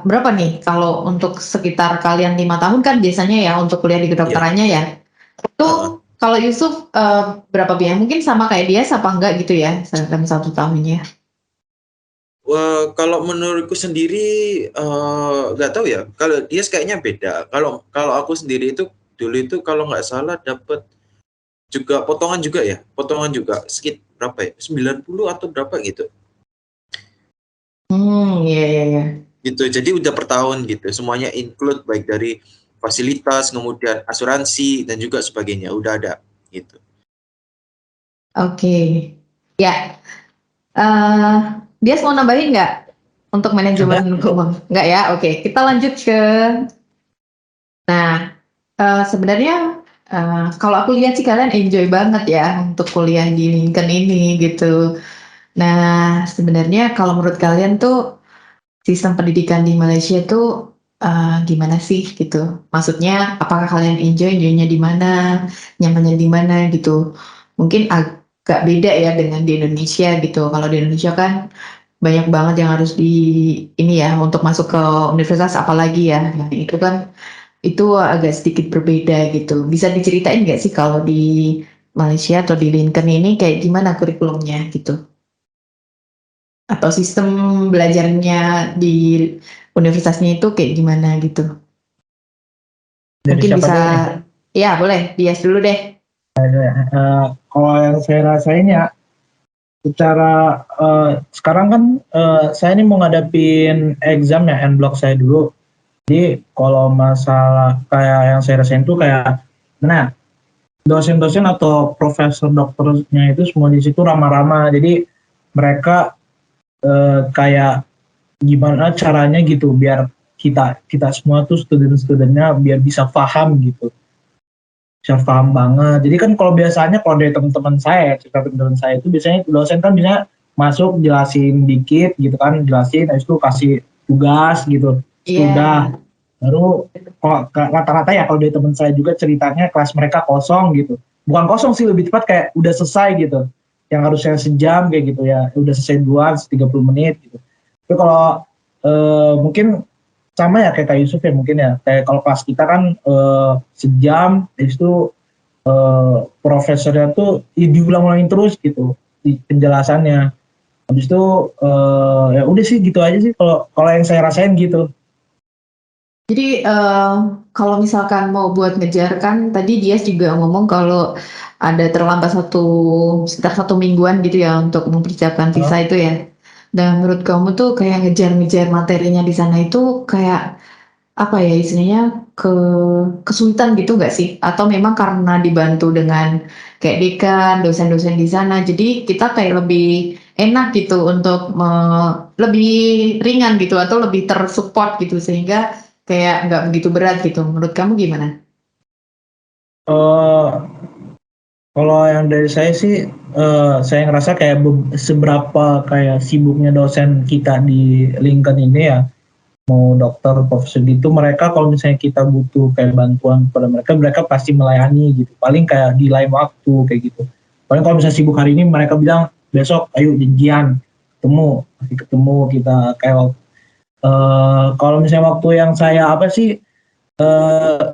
berapa nih kalau untuk sekitar kalian 5 tahun kan biasanya ya untuk kuliah di Iya. kedokterannya ya. Itu Heeh. kalau Yusuf berapa biaya? Mungkin sama kayak dia apa enggak gitu ya dalam 1 tahunnya? Kalau menurutku sendiri nggak tahu ya. Kalau dia kayaknya beda. Kalau aku sendiri itu dulu itu kalau nggak salah dapat juga potongan juga ya. Potongan juga sekitar berapa ya? 90 atau berapa gitu. Iya iya iya. Gitu. Jadi udah per tahun gitu. Semuanya include baik dari fasilitas, kemudian asuransi dan juga sebagainya udah ada gitu. Oke. Ya. Dia mau nambahin nggak untuk manajemen keuangan? Nggak ya? Oke, kita lanjut ke. Nah, sebenarnya kalau aku lihat sih kalian enjoy banget ya untuk kuliah di Lincoln ini gitu. Nah, sebenarnya kalau menurut kalian tuh sistem pendidikan di Malaysia tuh gimana sih gitu? Maksudnya apakah kalian enjoynya di mana, nyamannya di mana gitu? Mungkin agak beda ya dengan di Indonesia gitu. Kalau di Indonesia kan banyak banget yang harus di ini ya untuk masuk ke universitas apalagi ya. Nah, itu kan itu agak sedikit berbeda gitu. Bisa diceritain nggak sih kalau di Malaysia atau di Lincoln ini kayak gimana kurikulumnya gitu? Atau sistem belajarnya di universitasnya itu kayak gimana gitu? Dari Mungkin siapa bisa, dulu nih? ya boleh, Dias dulu deh. Kalau yang saya rasain ya, secara sekarang kan saya ini mau ngadapin exam ya, N block saya dulu. Jadi kalau masalah kayak yang saya rasain tuh kayak, nah dosen-dosen atau profesor dokternya itu semua di situ ramah-ramah. Jadi mereka kayak gimana caranya gitu biar kita semua tuh student-studentnya biar bisa paham gitu. Bisa paham banget. Jadi kan kalau biasanya kalau dari teman-teman saya, cerita teman-teman saya itu biasanya dosen kan bisa masuk jelasin dikit gitu kan, jelasin habis itu kasih tugas gitu. Iya. Sudah. Baru kalau rata-rata ya kalau dari teman saya juga ceritanya kelas mereka kosong gitu. Bukan kosong sih, lebih tepat kayak udah selesai gitu. Yang harusnya sejam kayak gitu ya, udah selesai 30 menit gitu. Tapi kalau mungkin sama ya kayak Kak Yusuf ya mungkin ya. Kayak kalau kelas kita kan sejam, habis itu profesornya tuh diulang-ulangin terus gitu di penjelasannya. Habis itu ya udah sih gitu aja sih kalau yang saya rasain gitu. Jadi kalau misalkan mau buat ngejar kan tadi Dias juga ngomong kalau ada terlambat sekitar 1 mingguan gitu ya untuk mempersiapkan visa itu ya. Dan menurut kamu tuh kayak ngejar-ngejar materinya di sana itu kayak apa ya istilahnya kesulitan gitu nggak sih? Atau memang karena dibantu dengan kayak dekan, dosen-dosen di sana, jadi kita kayak lebih enak gitu untuk lebih ringan gitu atau lebih tersupport gitu sehingga kayak nggak begitu berat gitu. Menurut kamu gimana? Eh, Kalau yang dari saya sih, saya ngerasa kayak seberapa kayak sibuknya dosen kita di Lincoln ini ya, mau dokter, profesor gitu, mereka kalau misalnya kita butuh kayak bantuan pada mereka, mereka pasti melayani gitu. Paling kayak di lain waktu kayak gitu. Paling kalau misalnya sibuk hari ini, mereka bilang besok ayo janjian ketemu, pasti ketemu kita kayak kalau misalnya waktu yang saya apa sih eh,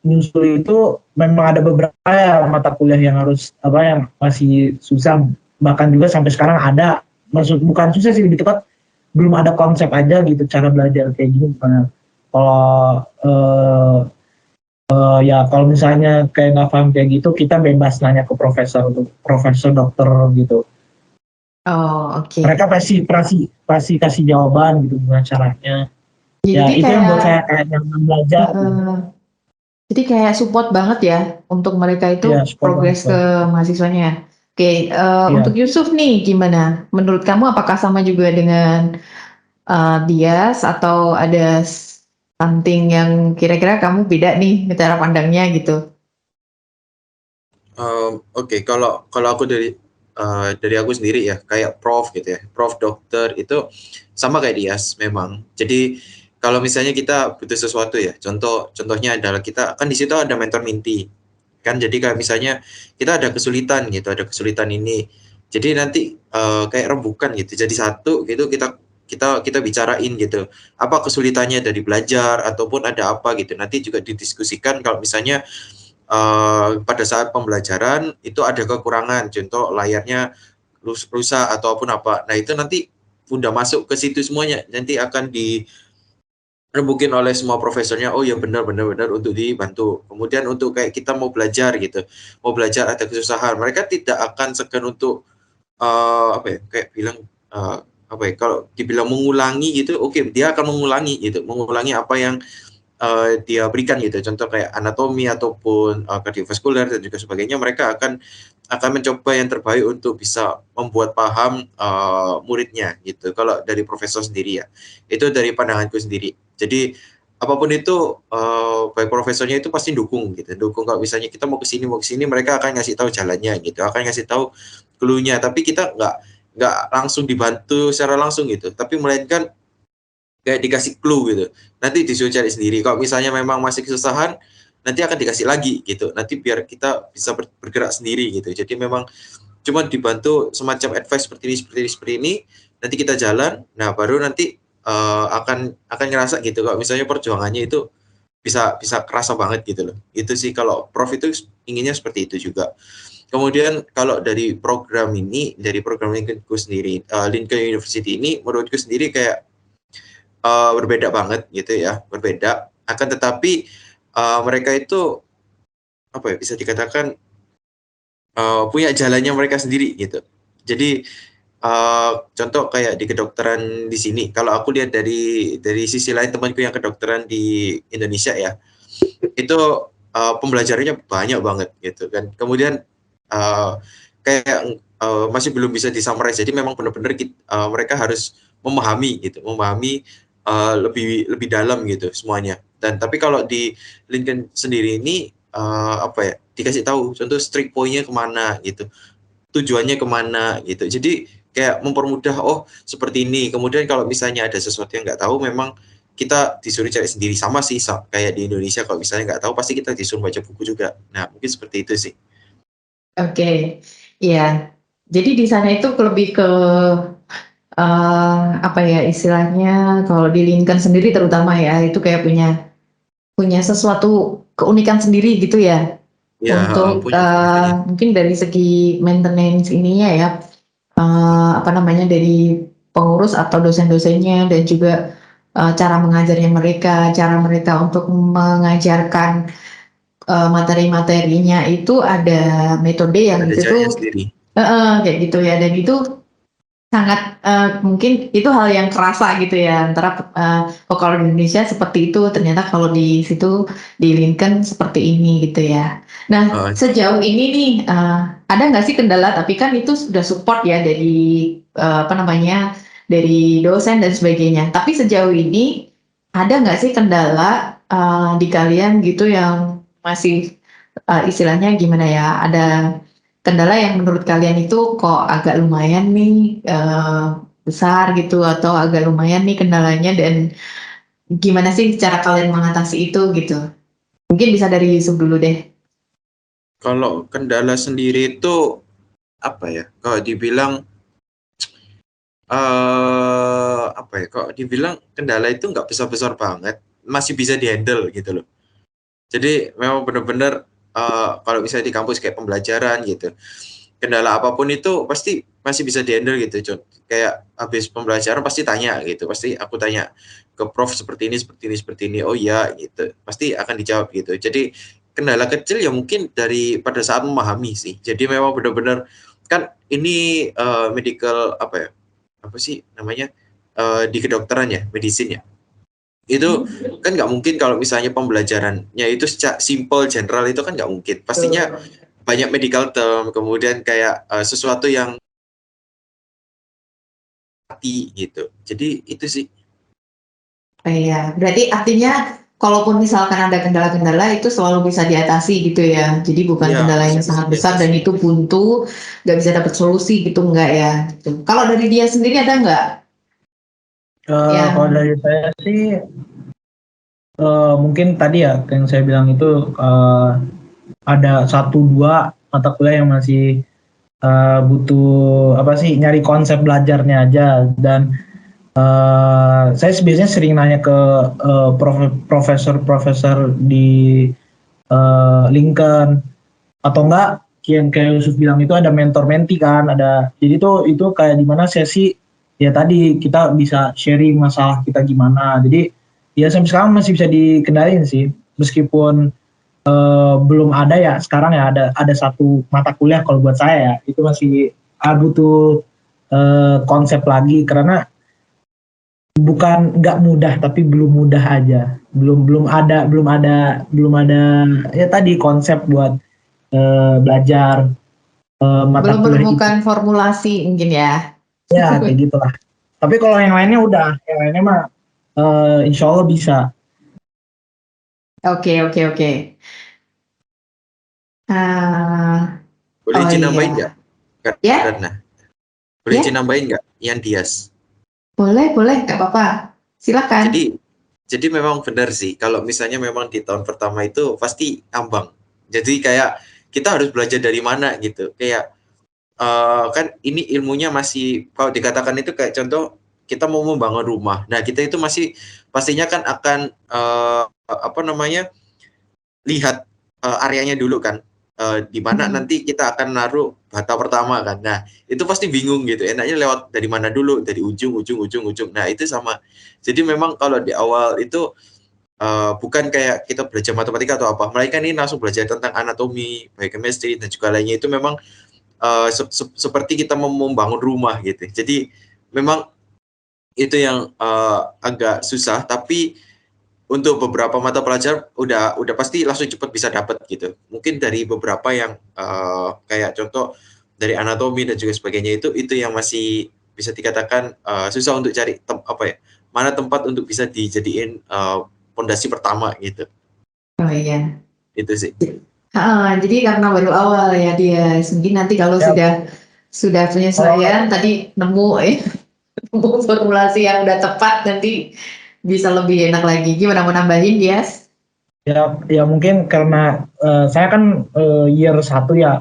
nyusul itu memang ada beberapa ya mata kuliah yang harus apa yang masih susah, bahkan juga sampai sekarang ada, maksud bukan susah sih, lebih tepat belum ada konsep aja gitu cara belajar kayak gini. Kalau ya kalau misalnya kayak nggak paham kayak gitu, kita bebas nanya ke profesor dokter gitu, Oh, oke. mereka pasti kasih jawaban gitu gimana caranya. Ya, Ya jadi itu yang buat kayak saya kayak nyaman belajar gitu. jadi kayak support banget ya untuk mereka Ya itu support banget progres ke Bang. mahasiswanya. Oke, untuk Iya. Yusuf nih gimana? Menurut kamu apakah sama juga dengan Dias atau ada something yang kira-kira kamu beda nih cara pandangnya gitu? Oke, kalau kalau aku dari aku sendiri ya, kayak prof gitu ya, prof dokter itu sama kayak Dias memang. Jadi kalau misalnya kita butuh sesuatu ya, contohnya adalah kita kan di situ ada mentor minti kan. Jadi kayak misalnya kita ada kesulitan gitu, ada kesulitan ini. Jadi nanti kayak rembukan gitu. Jadi satu gitu kita bicarain gitu. Apa kesulitannya dari belajar ataupun ada apa gitu. Nanti juga didiskusikan kalau misalnya pada saat pembelajaran itu ada kekurangan, contoh layarnya rusak ataupun apa. Nah itu nanti udah masuk ke situ semuanya, nanti akan dirembukin oleh semua profesornya, oh ya benar benar benar untuk dibantu. Kemudian untuk kayak kita mau belajar gitu, mau belajar ada kesusahan, mereka tidak akan segan untuk apa ya, kayak bilang apa ya, kalau dibilang mengulangi gitu, oke dia akan mengulangi gitu, mengulangi apa yang dia berikan gitu. Contoh kayak anatomi ataupun kardiovaskuler dan juga sebagainya, mereka akan mencoba yang terbaik untuk bisa membuat paham muridnya gitu. Kalau dari profesor sendiri ya, itu dari pandanganku sendiri. Jadi apapun itu baik profesornya itu pasti dukung gitu. Dukung kalau misalnya kita mau ke sini, mereka akan ngasih tahu jalannya gitu, akan ngasih tahu clue-nya. Tapi kita nggak langsung dibantu secara langsung gitu. Tapi melainkan kayak dikasih clue gitu. Nanti disuruh cari sendiri. Kalau misalnya memang masih kesusahan, nanti akan dikasih lagi gitu. Nanti biar kita bisa bergerak sendiri gitu. Jadi memang cuma dibantu semacam advice seperti ini. Nanti kita jalan. Nah baru nanti akan ngerasa gitu. Kalau misalnya perjuangannya itu bisa bisa kerasa banget gitu loh. Itu sih kalau Prof itu inginnya seperti itu juga. Kemudian kalau dari program ini, dari program Lincolnku sendiri, Lincoln University ini menurutku sendiri kayak berbeda banget gitu ya, berbeda. Akan tetapi mereka itu apa ya, bisa dikatakan punya jalannya mereka sendiri gitu. Jadi contoh kayak di kedokteran di sini, kalau aku lihat dari sisi lain temanku yang kedokteran di Indonesia ya, itu pembelajarannya banyak banget gitu kan. Kemudian kayak masih belum bisa di-summarize. Jadi memang benar-benar mereka harus memahami gitu, memahami lebih lebih dalam gitu semuanya. Dan tapi kalau di Lincoln sendiri ini apa ya, dikasih tahu contoh strict point-nya kemana gitu, tujuannya kemana gitu. Jadi kayak mempermudah, oh seperti ini. Kemudian kalau misalnya ada sesuatu yang nggak tahu, memang kita disuruh cari sendiri. Sama sih kayak di Indonesia, kalau misalnya nggak tahu pasti kita disuruh baca buku juga. Nah mungkin seperti itu sih. Oke, iya. Jadi di sana itu lebih ke apa ya istilahnya kalau di Lincoln sendiri terutama ya itu kayak punya sesuatu keunikan sendiri gitu ya Ya untuk punya keunikannya. mungkin dari segi maintenance ininya ya apa namanya dari pengurus atau dosen-dosennya dan juga cara mengajarnya mereka, cara mereka untuk mengajarkan materi-materinya itu ada metode yang Ada itu tuh caranya sendiri. kayak gitu ya dan itu sangat mungkin itu hal yang kerasa gitu ya antara oh kalau di Indonesia seperti itu ternyata kalau di situ di Lincoln seperti ini gitu ya. Nah sejauh ini nih ada nggak sih kendala tapi kan itu sudah support ya dari apa namanya dari dosen dan sebagainya. Tapi sejauh ini ada nggak sih kendala di kalian gitu yang masih istilahnya gimana ya? Ada kendala yang menurut kalian itu kok agak lumayan nih besar gitu atau agak lumayan nih kendalanya dan gimana sih cara kalian mengatasi itu gitu? Mungkin bisa dari Yusuf dulu deh. Kalau kendala sendiri itu apa ya? Kalau dibilang apa ya? Kalau dibilang kendala itu nggak besar-besar banget, masih bisa dihandle gitu loh. Jadi memang benar-benar kalau misalnya di kampus kayak pembelajaran gitu, kendala apapun itu pasti masih bisa dihandle gitu. Kayak habis pembelajaran pasti tanya gitu, pasti aku tanya ke prof seperti ini, oh iya gitu, pasti akan dijawab gitu. Jadi kendala kecil ya mungkin pada saat memahami sih. Jadi memang benar-benar kan ini medical apa ya? Apa sih namanya? Di kedokteran ya, medicine ya. Itu kan nggak mungkin kalau misalnya pembelajarannya itu secara simple general itu kan nggak mungkin. Pastinya banyak medical term, kemudian kayak sesuatu yang mati gitu. Jadi itu sih. Iya, berarti artinya kalaupun misalkan ada kendala-kendala itu selalu bisa diatasi gitu ya. Jadi bukan Iya, kendala masih yang bisa sangat besar dan diatasi. itu buntu, nggak bisa dapat solusi gitu enggak ya. Gitu. Kalau dari dia sendiri ada nggak Kalau yang dari saya sih mungkin tadi ya yang saya bilang itu ada 1-2 mata kuliah yang masih butuh apa sih nyari konsep belajarnya aja dan saya biasanya sering nanya ke profesor-profesor di Lincoln atau enggak yang kayak Yusuf bilang itu ada mentor menti kan ada jadi itu kayak dimana sesi ya tadi kita bisa sharing masalah kita gimana jadi ya sampai sekarang masih bisa dikendaliin sih meskipun belum ada ya sekarang ya ada satu mata kuliah kalau buat saya ya itu masih butuh konsep lagi karena bukan nggak mudah tapi belum mudah aja belum ada ya tadi konsep buat belajar mata belum kuliah itu menemukan formulasi mungkin ya? ya kayak gitulah tapi kalau yang lainnya udah yang lainnya mah insya Allah bisa. Oke, oke, oke. Ah, Boleh oh izin nambahin nggak? iya, ya, Karena boleh izin ya, nambahin nggak? Yang Dias. boleh, nggak apa-apa. Silakan. Jadi memang benar sih kalau misalnya memang di tahun pertama itu pasti ambang. Jadi kayak kita harus belajar dari mana gitu. Kayak kan ini ilmunya masih kalau dikatakan itu kayak contoh kita mau membangun rumah. Nah, kita itu masih pastinya kan akan apa namanya? Lihat areanya dulu kan. Di mana nanti kita akan naruh bata pertama kan. Nah, itu pasti bingung gitu. Enaknya lewat dari mana dulu? Dari ujung. Nah, itu sama. Jadi memang kalau di awal itu bukan kayak kita belajar matematika atau apa, melainkan ini langsung belajar tentang anatomi, biochemistry dan juga lainnya itu memang seperti kita membangun rumah gitu. Jadi memang itu yang agak susah, tapi untuk beberapa mata pelajaran udah pasti langsung cepat bisa dapat gitu. Mungkin dari beberapa yang kayak contoh dari anatomi dan juga sebagainya itu yang masih bisa dikatakan susah untuk cari mana tempat untuk bisa dijadiin pondasi pertama gitu. Oh iya. Itu sih. Jadi karena baru awal ya dia, mungkin nanti kalau Ya, sudah penyesuaian tadi nemu nemu formulasi yang udah tepat nanti bisa lebih enak lagi. Gimana mau nambahin, Dias? ya mungkin karena saya kan year 1 ya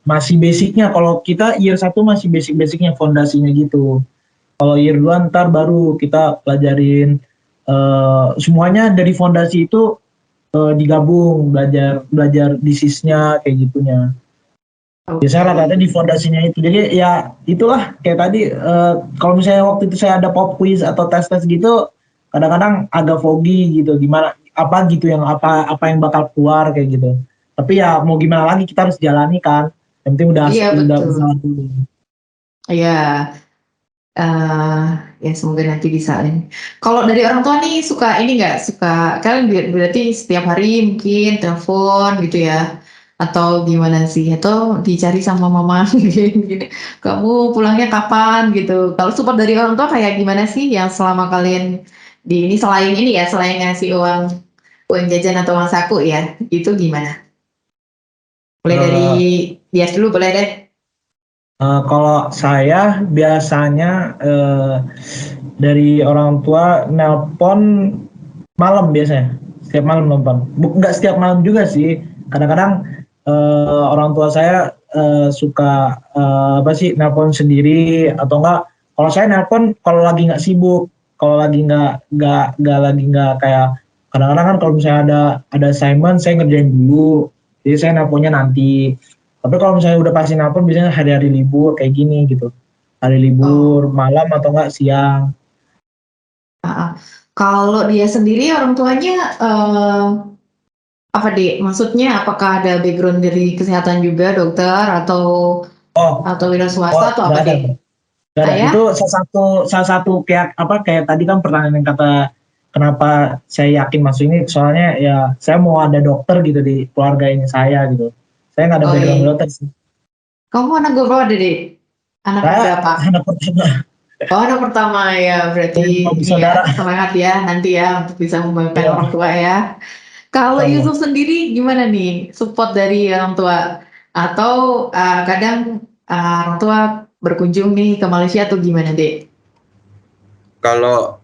masih basicnya kalau kita year 1 masih basicnya fondasinya gitu. Kalau year 2 ntar baru kita pelajarin semuanya dari fondasi itu digabung belajar disease-nya kayak gitunya. Biasanya rata-rata di fondasinya itu. Jadi ya itulah kayak tadi kalau misalnya waktu itu saya ada pop quiz atau tes gitu kadang-kadang agak foggy gitu gimana apa gitu yang apa yang bakal keluar kayak gitu. Tapi ya mau gimana lagi kita harus jalani kan. Yang penting udah Iya betul. dulu. Iya. Ya semoga nanti bisa ini. Kalau dari orang tua nih suka ini nggak suka kalian berarti setiap hari mungkin telepon gitu ya atau gimana sih atau dicari sama mama gini, kamu pulangnya kapan gitu. Kalau support dari orang tua kayak gimana sih yang selama kalian di ini selain ngasih uang jajan atau uang saku ya, itu gimana? Mulai dari Eh, Dias dulu boleh deh. Kalau saya biasanya dari orang tua nelpon malam biasanya, setiap malam nelpon. Nggak setiap malam juga sih. Kadang-kadang orang tua saya suka apa sih nelpon sendiri atau enggak. Kalau saya nelpon kalau lagi nggak sibuk, kalau lagi nggak kayak kadang-kadang kan kalau misalnya ada assignment saya ngerjain dulu, jadi saya nelponnya nanti. Tapi kalau misalnya udah pasti nelpon biasanya hari-hari libur kayak gini gitu. Hari libur Oh, malam atau enggak siang. ah, ah. Kalau dia sendiri orang tuanya apa deh? Maksudnya apakah ada background dari kesehatan juga dokter Oh, atau wira oh swasta atau nggak apa ada, deh? Bro. Nggak ada. Itu Ayah? salah satu kayak apa kayak tadi kan pertanyaan yang kata kenapa saya yakin masuk ini soalnya ya saya mau ada dokter gitu di keluarga ini saya gitu. Saya nggak ada Oh background iya. dokter sih. Kamu anak gue berapa deh? Anak Saya berapa? anak pertama Oh, anak pertama ya, berarti dari 5 ini bersaudara. ya, semangat ya nanti ya untuk bisa membanggakan Iya, orang tua ya. Kalau sama. Yusuf sendiri gimana nih support dari orang tua? Atau kadang orang tua berkunjung nih ke Malaysia atau gimana deh? Kalau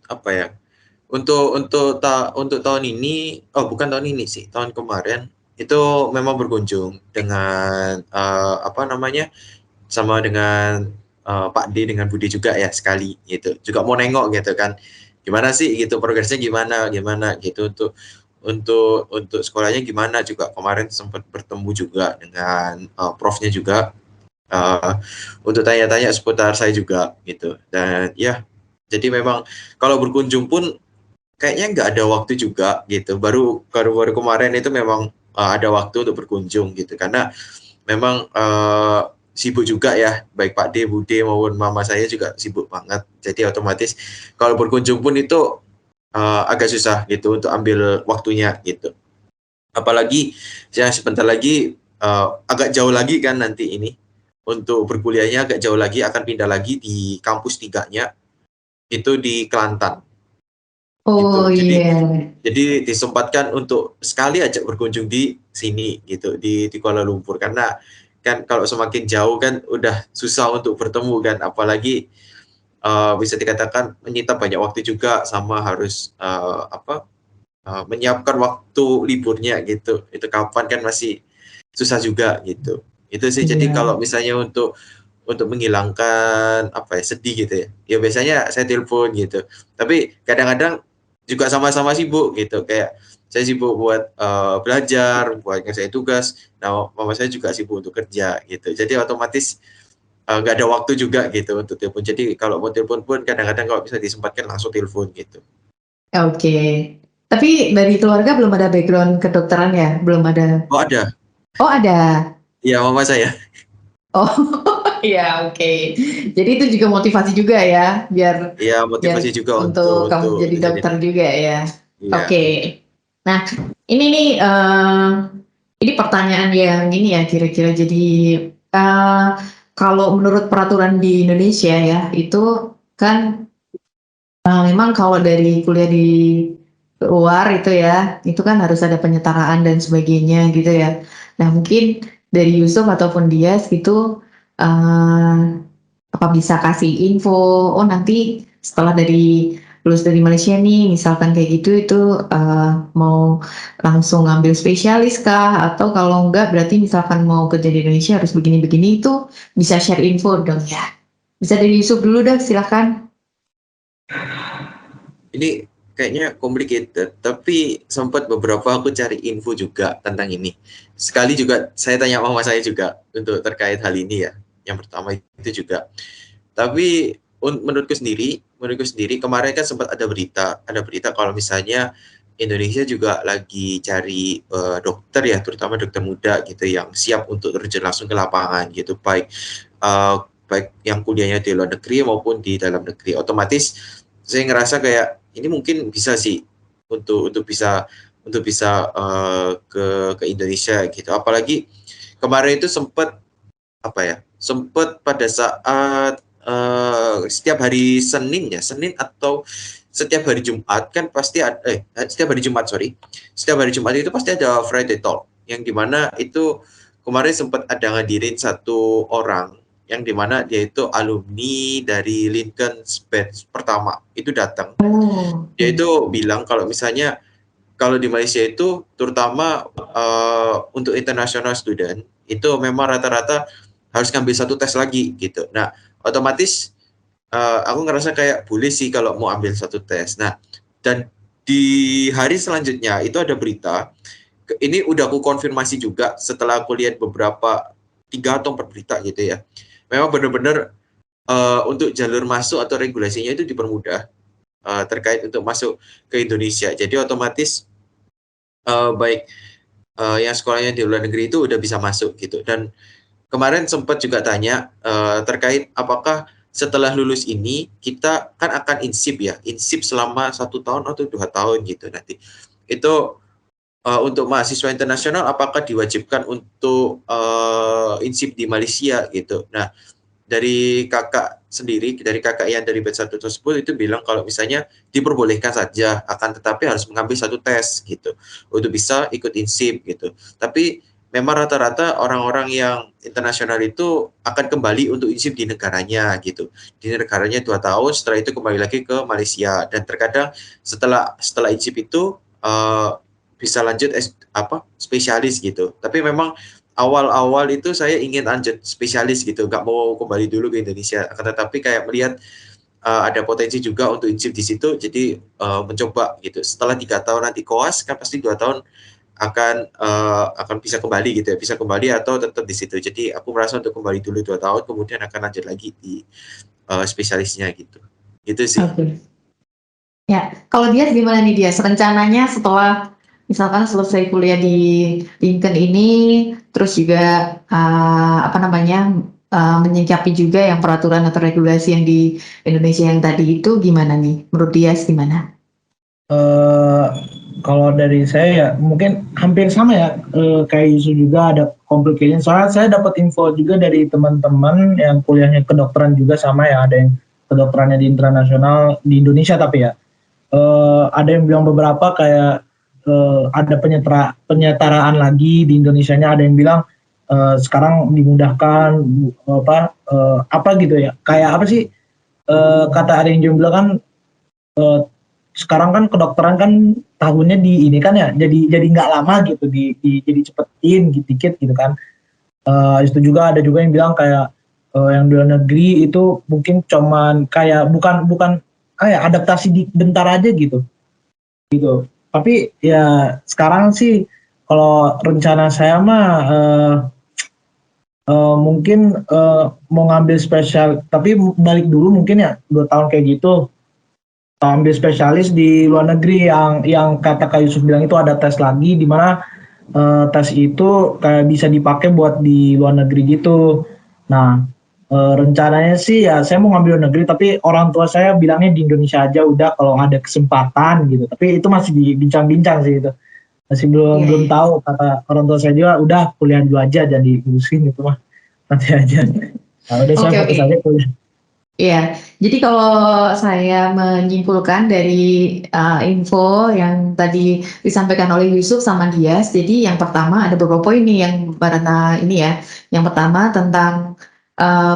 apa ya? Untuk tahun ini, oh bukan tahun ini sih, tahun kemarin itu memang berkunjung dengan apa namanya, sama dengan Pak D dengan Budi juga ya sekali gitu. Juga mau nengok gitu kan, gimana sih gitu progresnya gimana gimana gitu untuk sekolahnya gimana juga kemarin sempat bertemu juga dengan profnya juga uh, untuk tanya-tanya seputar saya juga gitu dan ya jadi memang kalau berkunjung pun kayaknya nggak ada waktu juga gitu. Baru kemarin itu memang ada waktu untuk berkunjung gitu karena memang sibuk juga ya baik Pak D, Bude maupun mama saya juga sibuk banget. Jadi otomatis kalau berkunjung pun itu agak susah gitu untuk ambil waktunya gitu. Apalagi ya sebentar lagi agak jauh lagi kan nanti ini untuk berkuliahnya agak jauh lagi akan pindah lagi di kampus tiganya itu di Kelantan Oh gitu. Jadi iya. jadi disempatkan untuk sekali aja berkunjung di sini gitu di Kuala Lumpur karena kan kalau semakin jauh kan udah susah untuk bertemu kan apalagi bisa dikatakan menyita banyak waktu juga sama harus menyiapkan waktu liburnya gitu. Itu kapan kan masih susah juga gitu. Itu sih jadi Iya. kalau misalnya untuk menghilangkan apa ya sedih gitu ya. Ya biasanya saya telepon gitu. Tapi kadang-kadang juga sama-sama sibuk gitu kayak saya sibuk buat belajar, buat ngerjain tugas. Nah, mama saya juga sibuk untuk kerja gitu. Jadi otomatis nggak ada waktu juga gitu untuk telepon. Jadi kalau mau telepon pun kadang-kadang kalau bisa disempatkan langsung telepon gitu. Oke. Tapi dari keluarga belum ada background kedokteran ya? Belum ada. Oh ada, Oh ada. iya mama saya. Oh iya oke. Jadi itu juga motivasi juga ya, biar Iya biar motivasi juga untuk kamu untuk jadi jadi dokter juga ya. iya. Oke. Nah, ini nih ini pertanyaan yang ini ya kira-kira jadi eh, kalau menurut peraturan di Indonesia ya itu kan memang kalau dari kuliah di luar itu ya itu kan harus ada penyetaraan dan sebagainya gitu ya. Nah mungkin dari Yusuf ataupun Dias itu eh, apa bisa kasih info, oh nanti setelah lulus dari Malaysia nih, misalkan kayak gitu itu mau langsung ngambil spesialis kah? Atau kalau enggak berarti misalkan mau kerja di Indonesia harus begini-begini itu bisa share info dong ya. Bisa dari Yusuf dulu dah, silakan. Ini kayaknya complicated, tapi sempat beberapa aku cari info juga tentang ini. Sekali juga saya tanya mama saya juga untuk terkait hal ini ya. Yang pertama itu juga. Tapi menurutku sendiri kemarin kan sempat ada berita kalau misalnya Indonesia juga lagi cari dokter ya, terutama dokter muda gitu yang siap untuk terjun langsung ke lapangan gitu, eh, baik yang kuliahnya di luar negeri maupun di dalam negeri. Otomatis saya ngerasa kayak ini mungkin bisa sih untuk bisa ke Indonesia gitu. Apalagi kemarin itu sempat apa ya? Sempat pada saat setiap hari Senin atau setiap hari Jumat kan pasti setiap hari Jumat itu pasti ada Friday Talk yang dimana itu kemarin sempat ada ngadirin satu orang yang dimana dia itu alumni dari Lincoln batch pertama itu datang. Dia itu bilang kalau misalnya kalau di Malaysia itu terutama untuk international student itu memang rata-rata harus ngambil satu tes lagi gitu. Nah, otomatis aku ngerasa kayak boleh sih kalau mau ambil satu tes. Nah, dan di hari selanjutnya itu ada berita, ini udah aku konfirmasi juga setelah aku lihat beberapa 3 atau 4 berita gitu ya. Memang benar-benar untuk jalur masuk atau regulasinya itu dipermudah terkait untuk masuk ke Indonesia. Jadi otomatis baik yang sekolahnya di luar negeri itu udah bisa masuk gitu. Dan kemarin sempat juga tanya terkait apakah setelah lulus ini kita kan akan insip selama 1 tahun atau 2 tahun gitu nanti. Itu untuk mahasiswa internasional apakah diwajibkan untuk insip di Malaysia gitu. Nah, dari kakak yang dari batch 1 tersebut itu bilang kalau misalnya diperbolehkan saja, akan tetapi harus mengambil satu tes gitu untuk bisa ikut insip gitu. Tapi memang rata-rata orang-orang yang internasional itu akan kembali untuk insip di negaranya gitu. Di negaranya 2 tahun, setelah itu kembali lagi ke Malaysia dan terkadang setelah insip itu bisa lanjut spesialis gitu. Tapi memang awal-awal itu saya ingin lanjut spesialis gitu, nggak mau kembali dulu ke Indonesia. Akan tetapi kayak melihat ada potensi juga untuk insip di situ, jadi mencoba gitu. Setelah 3 tahun nanti koas kan pasti 2 tahun akan bisa kembali gitu ya, bisa kembali atau tetap di situ. Jadi aku merasa untuk kembali dulu 2 tahun, kemudian akan lanjut lagi di spesialisnya gitu. Itu sih. Oke. Ya, kalau dia gimana nih dia? Rencananya setelah misalkan selesai kuliah di Lincoln ini, terus juga menyikapi juga yang peraturan atau regulasi yang di Indonesia yang tadi itu gimana nih? Menurut dia gimana? Kalau dari saya ya mungkin hampir sama ya, kayak Yusuf juga ada complication. Soalnya saya dapat info juga dari teman-teman yang kuliahnya kedokteran juga sama ya, ada yang kedokterannya di internasional di Indonesia tapi ya. Ada yang bilang beberapa kayak ada penyetaraan lagi di Indonesianya, ada yang bilang sekarang dimudahkan apa gitu ya, kayak apa sih kata ada yang bilang kan sekarang kan kedokteran kan tahunnya di ini kan ya, jadi nggak lama gitu, jadi cepetin dikit gitu kan. Itu juga ada juga yang bilang kayak yang di luar negeri itu mungkin cuman kayak bukan adaptasi bentar aja gitu. Tapi ya sekarang sih kalau rencana saya mah mungkin mau ngambil spesial, tapi balik dulu mungkin ya 2 tahun kayak gitu, ambil spesialis di luar negeri yang kata Kak Yusuf bilang itu ada tes lagi di mana tes itu kayak bisa dipakai buat di luar negeri gitu. Nah, rencananya sih ya saya mau ngambil luar negeri, tapi orang tua saya bilangnya di Indonesia aja udah kalau ada kesempatan gitu. Tapi itu masih dibincang-bincang sih itu. Masih belum tahu, kata orang tua saya juga udah kuliah dulu aja, jadi urusin itu mah nanti aja. Nah, udah saya fokus aja kuliah. Iya, jadi kalau saya menyimpulkan dari info yang tadi disampaikan oleh Yusuf sama Dias, jadi yang pertama ada beberapa poin nih yang ini ya. Yang pertama tentang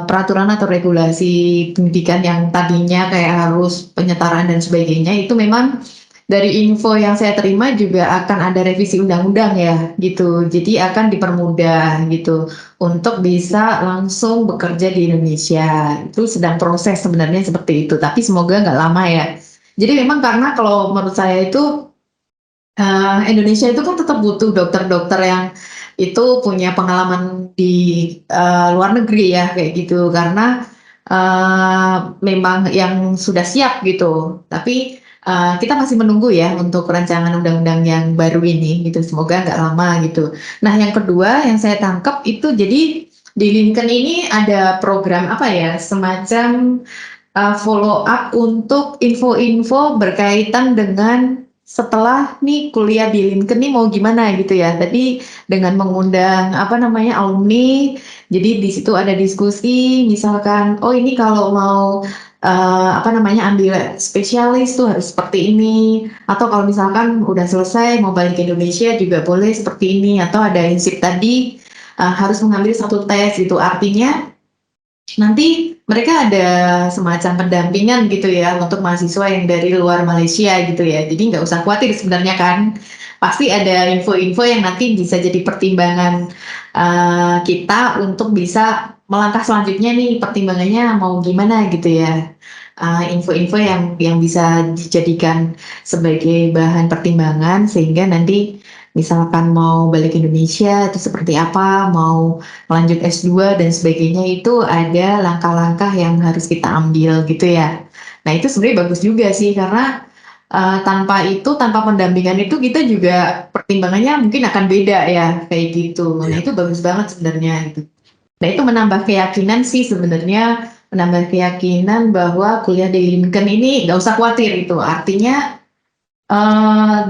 peraturan atau regulasi pendidikan yang tadinya kayak harus penyetaraan dan sebagainya, itu memang dari info yang saya terima juga akan ada revisi undang-undang ya gitu. Jadi akan dipermudah gitu untuk bisa langsung bekerja di Indonesia. Itu sedang proses sebenarnya seperti itu, tapi semoga nggak lama ya. Jadi memang karena kalau menurut saya itu Indonesia itu kan tetap butuh dokter-dokter yang itu punya pengalaman di luar negeri ya kayak gitu, karena memang yang sudah siap gitu. Tapi kita masih menunggu ya untuk rancangan undang-undang yang baru ini gitu. Semoga nggak lama gitu. Nah, yang kedua yang saya tangkap itu jadi di Lincoln ini ada program apa ya, semacam follow up untuk info-info berkaitan dengan setelah nih kuliah di Lincoln nih mau gimana gitu ya. Tadi dengan mengundang alumni, jadi di situ ada diskusi, misalkan, oh ini kalau mau ambil spesialis tuh harus seperti ini, atau kalau misalkan udah selesai mau balik ke Indonesia juga boleh seperti ini, atau ada insip tadi harus mengambil satu tes gitu. Artinya nanti mereka ada semacam pendampingan gitu ya untuk mahasiswa yang dari luar Malaysia gitu ya. Jadi nggak usah khawatir sebenarnya kan. Pasti ada info-info yang nanti bisa jadi pertimbangan kita untuk bisa melangkah selanjutnya nih pertimbangannya mau gimana gitu ya. Info-info yang bisa dijadikan sebagai bahan pertimbangan sehingga nanti misalkan mau balik ke Indonesia itu seperti apa, mau lanjut S2 dan sebagainya itu ada langkah-langkah yang harus kita ambil gitu ya. Nah itu sebenarnya bagus juga sih karena tanpa pendampingan itu kita juga pertimbangannya mungkin akan beda ya kayak gitu. Nah Iya. itu bagus banget sebenarnya gitu. Nah itu menambah keyakinan sih sebenarnya, menambah keyakinan bahwa kuliah di Lincoln ini nggak usah khawatir gitu. Artinya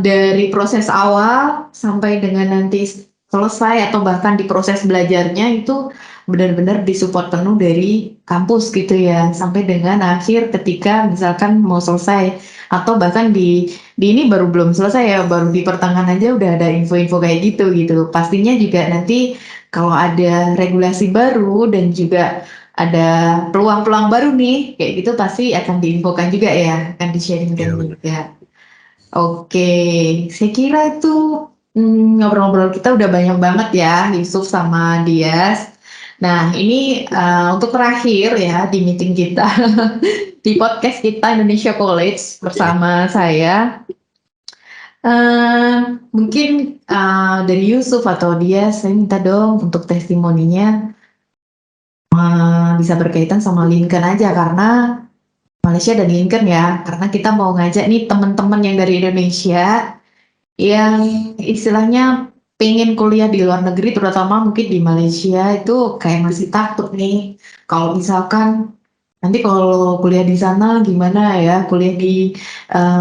dari proses awal sampai dengan nanti selesai atau bahkan di proses belajarnya itu benar-benar disupport penuh dari kampus gitu ya, sampai dengan akhir ketika misalkan mau selesai atau bahkan di ini baru belum selesai ya, baru di pertengahan aja udah ada info-info kayak gitu. Pastinya juga nanti kalau ada regulasi baru dan juga ada peluang-peluang baru nih, kayak gitu pasti akan diinfokan juga ya, akan Iya di-sharingkan benar. juga. Oke, saya kira itu ngobrol-ngobrol kita udah banyak banget ya, Yusuf sama Dias. Nah, ini untuk terakhir ya di meeting kita, di podcast kita Indonesia College Oke. bersama saya. Mungkin dari Yusuf atau Dias, saya minta dong untuk testimoninya bisa berkaitan sama Lincoln aja karena Malaysia dan Lincoln ya, karena kita mau ngajak nih teman-teman yang dari Indonesia yang istilahnya pengen kuliah di luar negeri, terutama mungkin di Malaysia itu kayak masih takut nih. Kalau misalkan nanti kalau kuliah di sana gimana ya, kuliah di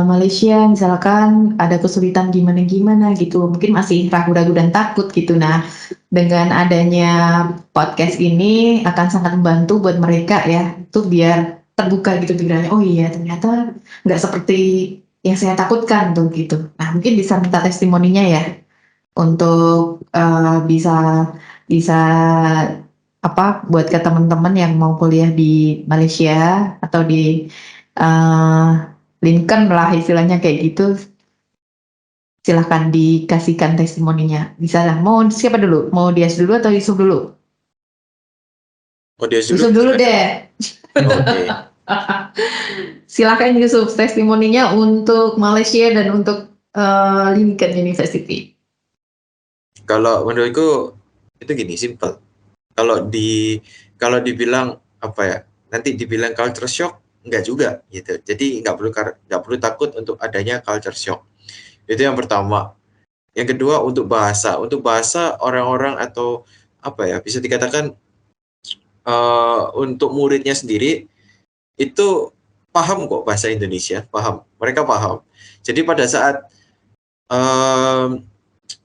Malaysia misalkan ada kesulitan gimana-gimana gitu, mungkin masih ragu-ragu dan takut gitu. Nah, dengan adanya podcast ini akan sangat membantu buat mereka ya, itu biar terbuka gitu pikirannya. Oh iya, ternyata nggak seperti yang saya takutkan tuh gitu. Nah, mungkin bisa minta testimoninya ya untuk bisa bisa buat ke teman-teman yang mau kuliah di Malaysia atau di eh, Lincoln lah istilahnya kayak gitu. Silahkan dikasihkan testimoninya. Bisa lah. Mau siapa dulu? Mau Dias dulu atau Yusuf dulu? Oh dia dulu. Yusuf dulu deh. Oke. Silahkan Yusuf testimoninya untuk Malaysia dan untuk Lincoln University. Kalau menurutku itu gini simple. Kalau dibilang apa ya? Nanti dibilang culture shock enggak juga gitu. Jadi nggak perlu takut untuk adanya culture shock. Itu yang pertama. Yang kedua untuk bahasa. Untuk bahasa orang-orang atau apa ya? Bisa dikatakan untuk muridnya sendiri itu paham kok bahasa Indonesia, paham. Mereka paham. Jadi pada saat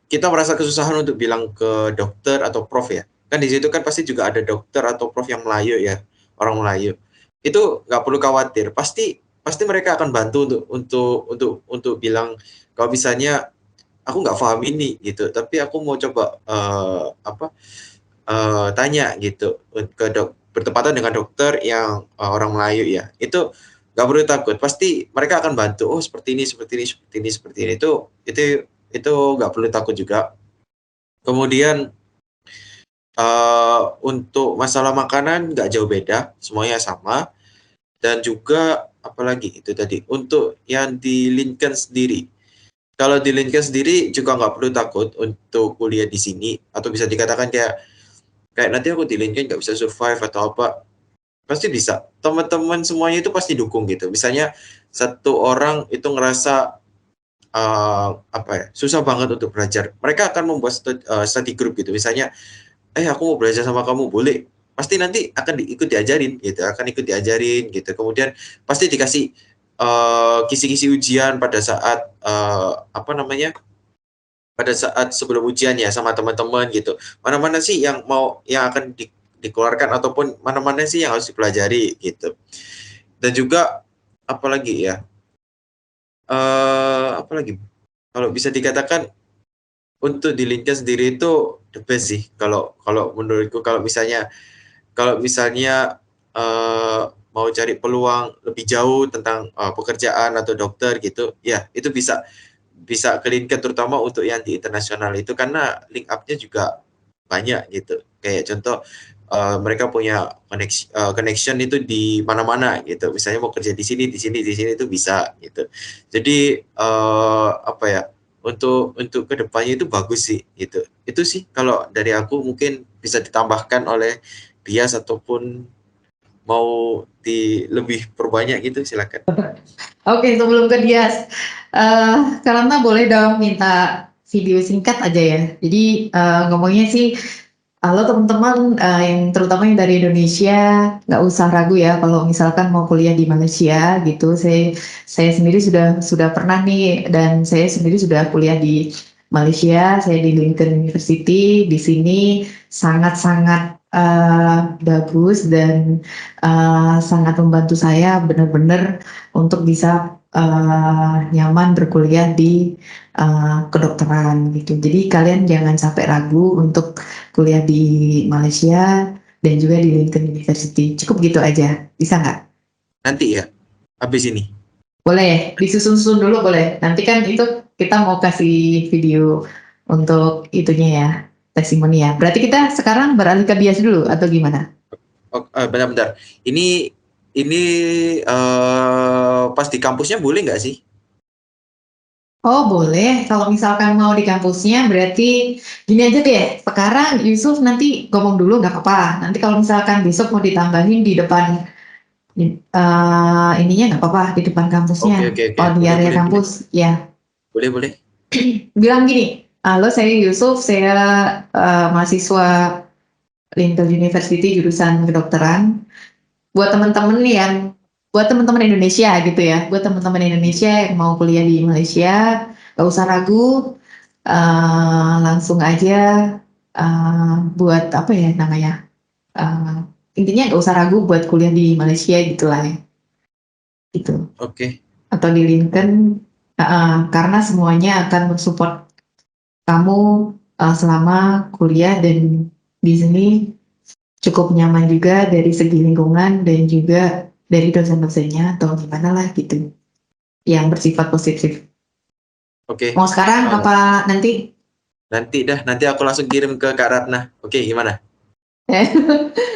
kita merasa kesusahan untuk bilang ke dokter atau prof ya, kan di situ kan pasti juga ada dokter atau prof yang Melayu ya, orang Melayu. Itu nggak perlu khawatir, pasti mereka akan bantu untuk bilang kalau misalnya aku nggak paham ini gitu, tapi aku mau coba tanya gitu bertepatan dengan dokter yang orang Melayu ya. Itu nggak perlu takut, pasti mereka akan bantu. Oh seperti ini. Itu nggak perlu takut juga. Kemudian untuk masalah makanan nggak jauh beda, semuanya sama. Dan juga apalagi itu tadi untuk yang di Lincoln sendiri. Kalau di Lincoln sendiri juga nggak perlu takut untuk kuliah di sini, atau bisa dikatakan kayak nanti aku di Lincoln nggak bisa survive atau apa, pasti bisa. Teman-teman semuanya itu pasti dukung gitu. Misalnya satu orang itu ngerasa susah banget untuk belajar, mereka akan membuat study group gitu. Misalnya, aku mau belajar sama kamu, boleh? Pasti nanti akan ikut diajarin gitu. Kemudian pasti dikasih kisi-kisi ujian pada saat apa namanya? Pada saat sebelum ujian ya sama teman-teman gitu. Mana-mana sih yang akan dikeluarkan ataupun mana-mana sih yang harus dipelajari gitu. Dan juga apalagi ya? Apalagi kalau bisa dikatakan untuk di LinkedIn sendiri itu the best sih kalau menurutku kalau misalnya mau cari peluang lebih jauh tentang pekerjaan atau dokter gitu ya itu bisa ke LinkedIn terutama untuk yang di internasional itu karena link up-nya juga banyak gitu kayak contoh mereka punya connection itu di mana-mana gitu misalnya mau kerja di sini itu bisa gitu jadi apa ya untuk kedepannya itu bagus sih gitu itu sih kalau dari aku mungkin bisa ditambahkan oleh Dias ataupun mau lebih perbanyak gitu silakan. Oke, sebelum ke Dias, karena boleh dong minta video singkat aja ya. Jadi ngomongnya sih, halo teman-teman, yang terutama yang dari Indonesia, nggak usah ragu ya kalau misalkan mau kuliah di Malaysia gitu. Saya sendiri sudah pernah nih, dan saya sendiri sudah kuliah di Malaysia. Saya di Lincoln University. Di sini sangat-sangat bagus dan sangat membantu saya benar-benar untuk bisa nyaman berkuliah di kedokteran gitu. Jadi kalian jangan sampai ragu untuk kuliah di Malaysia dan juga di Lincoln University. Cukup gitu aja, bisa nggak? Nanti ya, habis ini. Boleh, disusun-susun dulu boleh. Nanti kan itu kita mau kasih video untuk itunya ya, testimoni ya. Berarti kita sekarang beralih ke bias dulu atau gimana? Oh, bentar. Ini pas di kampusnya boleh nggak sih? Oh boleh, kalau misalkan mau di kampusnya berarti gini aja deh. Sekarang Yusuf nanti ngomong dulu nggak apa-apa. Nanti kalau misalkan besok mau ditambahin di depan ininya nggak apa-apa di depan kampusnya. Oke. Kalau di area kampus ya. Boleh. Bilang gini, halo saya Yusuf, saya mahasiswa Lincoln University jurusan kedokteran. Buat teman-teman Indonesia gitu ya, buat teman-teman Indonesia yang mau kuliah di Malaysia, gak usah ragu, langsung aja buat apa ya namanya, intinya gak usah ragu buat kuliah di Malaysia gitulah ya, gitu. Oke. Atau di Lincoln, karena semuanya akan mensupport kamu selama kuliah dan di sini cukup nyaman juga dari segi lingkungan dan juga dari dosen-dosennya atau gimana lah gitu yang bersifat positif. Oke. Mau sekarang apa nanti? Nanti aku langsung kirim ke Kak Ratna. Oke, gimana?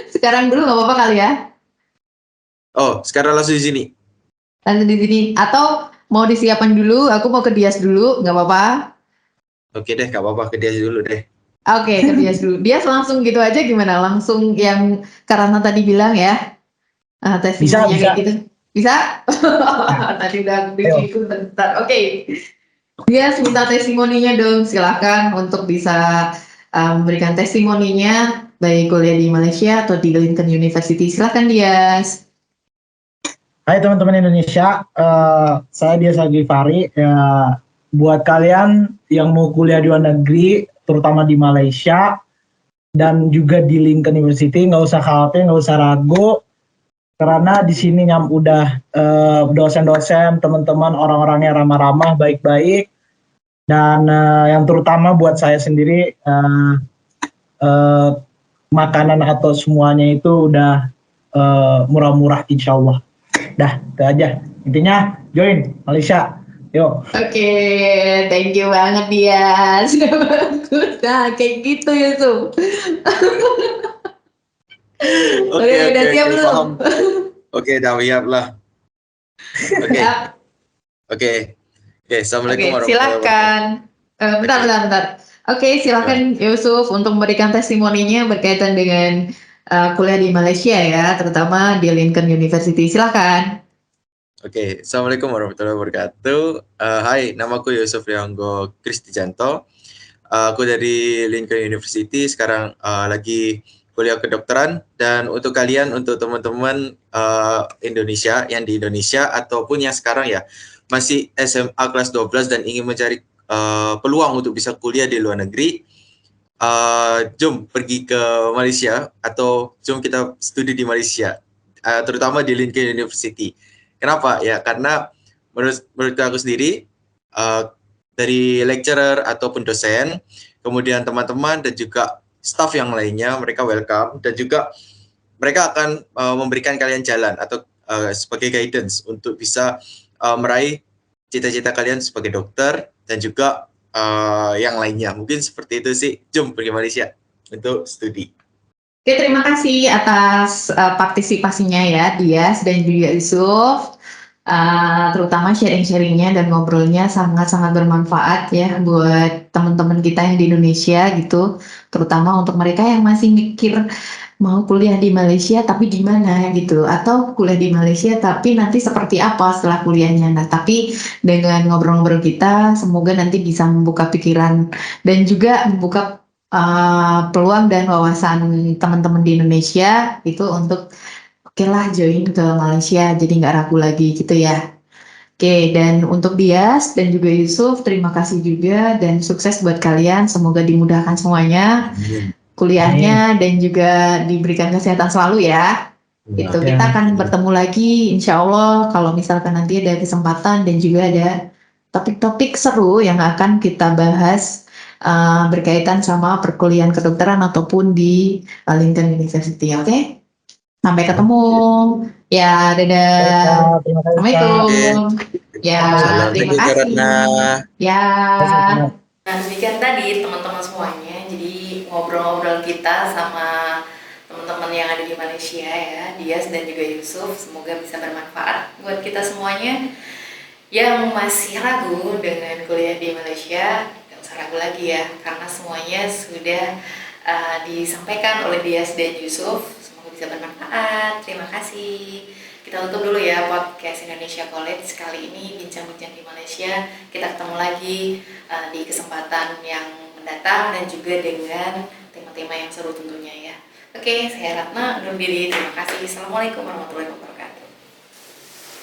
Sekarang dulu nggak apa-apa kali ya? Oh, sekarang langsung di sini. Langsung di sini atau mau disiapkan dulu? Aku mau ke Dias dulu, nggak apa-apa? Oke deh, gak apa-apa ke dia dulu deh. Oke, ke Dias dulu. Dias langsung gitu aja gimana? Langsung yang karena tadi bilang ya, testimoninya kayak gitu. Bisa? Tadi udah bikin bentar. Oke. Dias minta testimoninya dong. Silakan untuk bisa memberikan testimoninya baik kuliah di Malaysia atau di Lincoln University. Silakan Dias. Hai teman-teman Indonesia, saya Dias Agifari. Buat kalian yang mau kuliah di luar negeri, terutama di Malaysia dan juga di Lincoln University, nggak usah khawatir, nggak usah ragu, karena di sini udah dosen-dosen, teman-teman, orang-orangnya ramah-ramah, baik-baik, dan yang terutama buat saya sendiri, makanan atau semuanya itu udah murah-murah, insya Allah. Dah, itu aja. Intinya join Malaysia. Yuk. Oke, thank you banget Dias. Sudah bagus. Nah, kayak gitu Yusuf. Oke, Udah siap belum? paham. Oke, dah siap lah. Oke. Assalamualaikum warahmatullahi silakan. Bentar. Oke, silakan Yusuf untuk memberikan testimoninya berkaitan dengan kuliah di Malaysia ya, terutama di Lincoln University. Silakan. Oke, Assalamualaikum warahmatullahi wabarakatuh. Hai, namaku Yusuf Kristijanto. Aku dari Lincoln University, sekarang lagi kuliah kedokteran. Dan untuk kalian, untuk teman-teman Indonesia yang di Indonesia ataupun yang sekarang ya masih SMA kelas 12 dan ingin mencari peluang untuk bisa kuliah di luar negeri, jom pergi ke Malaysia atau jom kita studi di Malaysia, terutama di Lincoln University. Kenapa? Ya karena menurut aku sendiri, dari lecturer ataupun dosen, kemudian teman-teman dan juga staff yang lainnya, mereka welcome dan juga mereka akan memberikan kalian jalan atau sebagai guidance untuk bisa meraih cita-cita kalian sebagai dokter dan juga yang lainnya. Mungkin seperti itu sih. Jom pergi Malaysia untuk studi. Oke, terima kasih atas partisipasinya ya, Dias dan juga Yusuf. Terutama sharing-sharingnya dan ngobrolnya sangat-sangat bermanfaat ya buat teman-teman kita yang di Indonesia gitu. Terutama untuk mereka yang masih mikir mau kuliah di Malaysia tapi di mana gitu, atau kuliah di Malaysia tapi nanti seperti apa setelah kuliahnya. Nah, tapi dengan ngobrol-ngobrol kita, semoga nanti bisa membuka pikiran dan juga membuka peluang dan wawasan teman-teman di Indonesia itu untuk oke lah join ke Malaysia, jadi nggak ragu lagi gitu ya. Oke, dan untuk Dias dan juga Yusuf, terima kasih juga dan sukses buat kalian. Semoga dimudahkan semuanya kuliahnya dan juga diberikan kesehatan selalu ya. Itu Ya. kita akan bertemu lagi insya Allah kalau misalkan nanti ada kesempatan dan juga ada topik-topik seru yang akan kita bahas berkaitan sama perkuliahan kedokteran ataupun di Lincoln University. Oke? Sampai ketemu. Ya, dadah. Terima kasih, Kak. Assalamualaikum. Ya, Salam terima dari Kak kasih. Ratna. Ya. Terima kasih. Nah, demikian tadi teman-teman semuanya. Jadi ngobrol-ngobrol kita sama teman-teman yang ada di Malaysia ya, Dias dan juga Yusuf. Semoga bisa bermanfaat buat kita semuanya yang masih ragu dengan kuliah di Malaysia. Gak usah ragu lagi ya, karena semuanya sudah disampaikan oleh Dias dan Yusuf. Semoga bisa bermanfaat. Terima kasih. Kita tutup dulu ya podcast Indonesia College kali ini, bincang-bincang di Malaysia. Kita ketemu lagi di kesempatan yang mendatang dan juga dengan tema-tema yang seru tentunya ya. Oke, saya Ratna undur diri. Terima kasih. Assalamualaikum warahmatullahi wabarakatuh.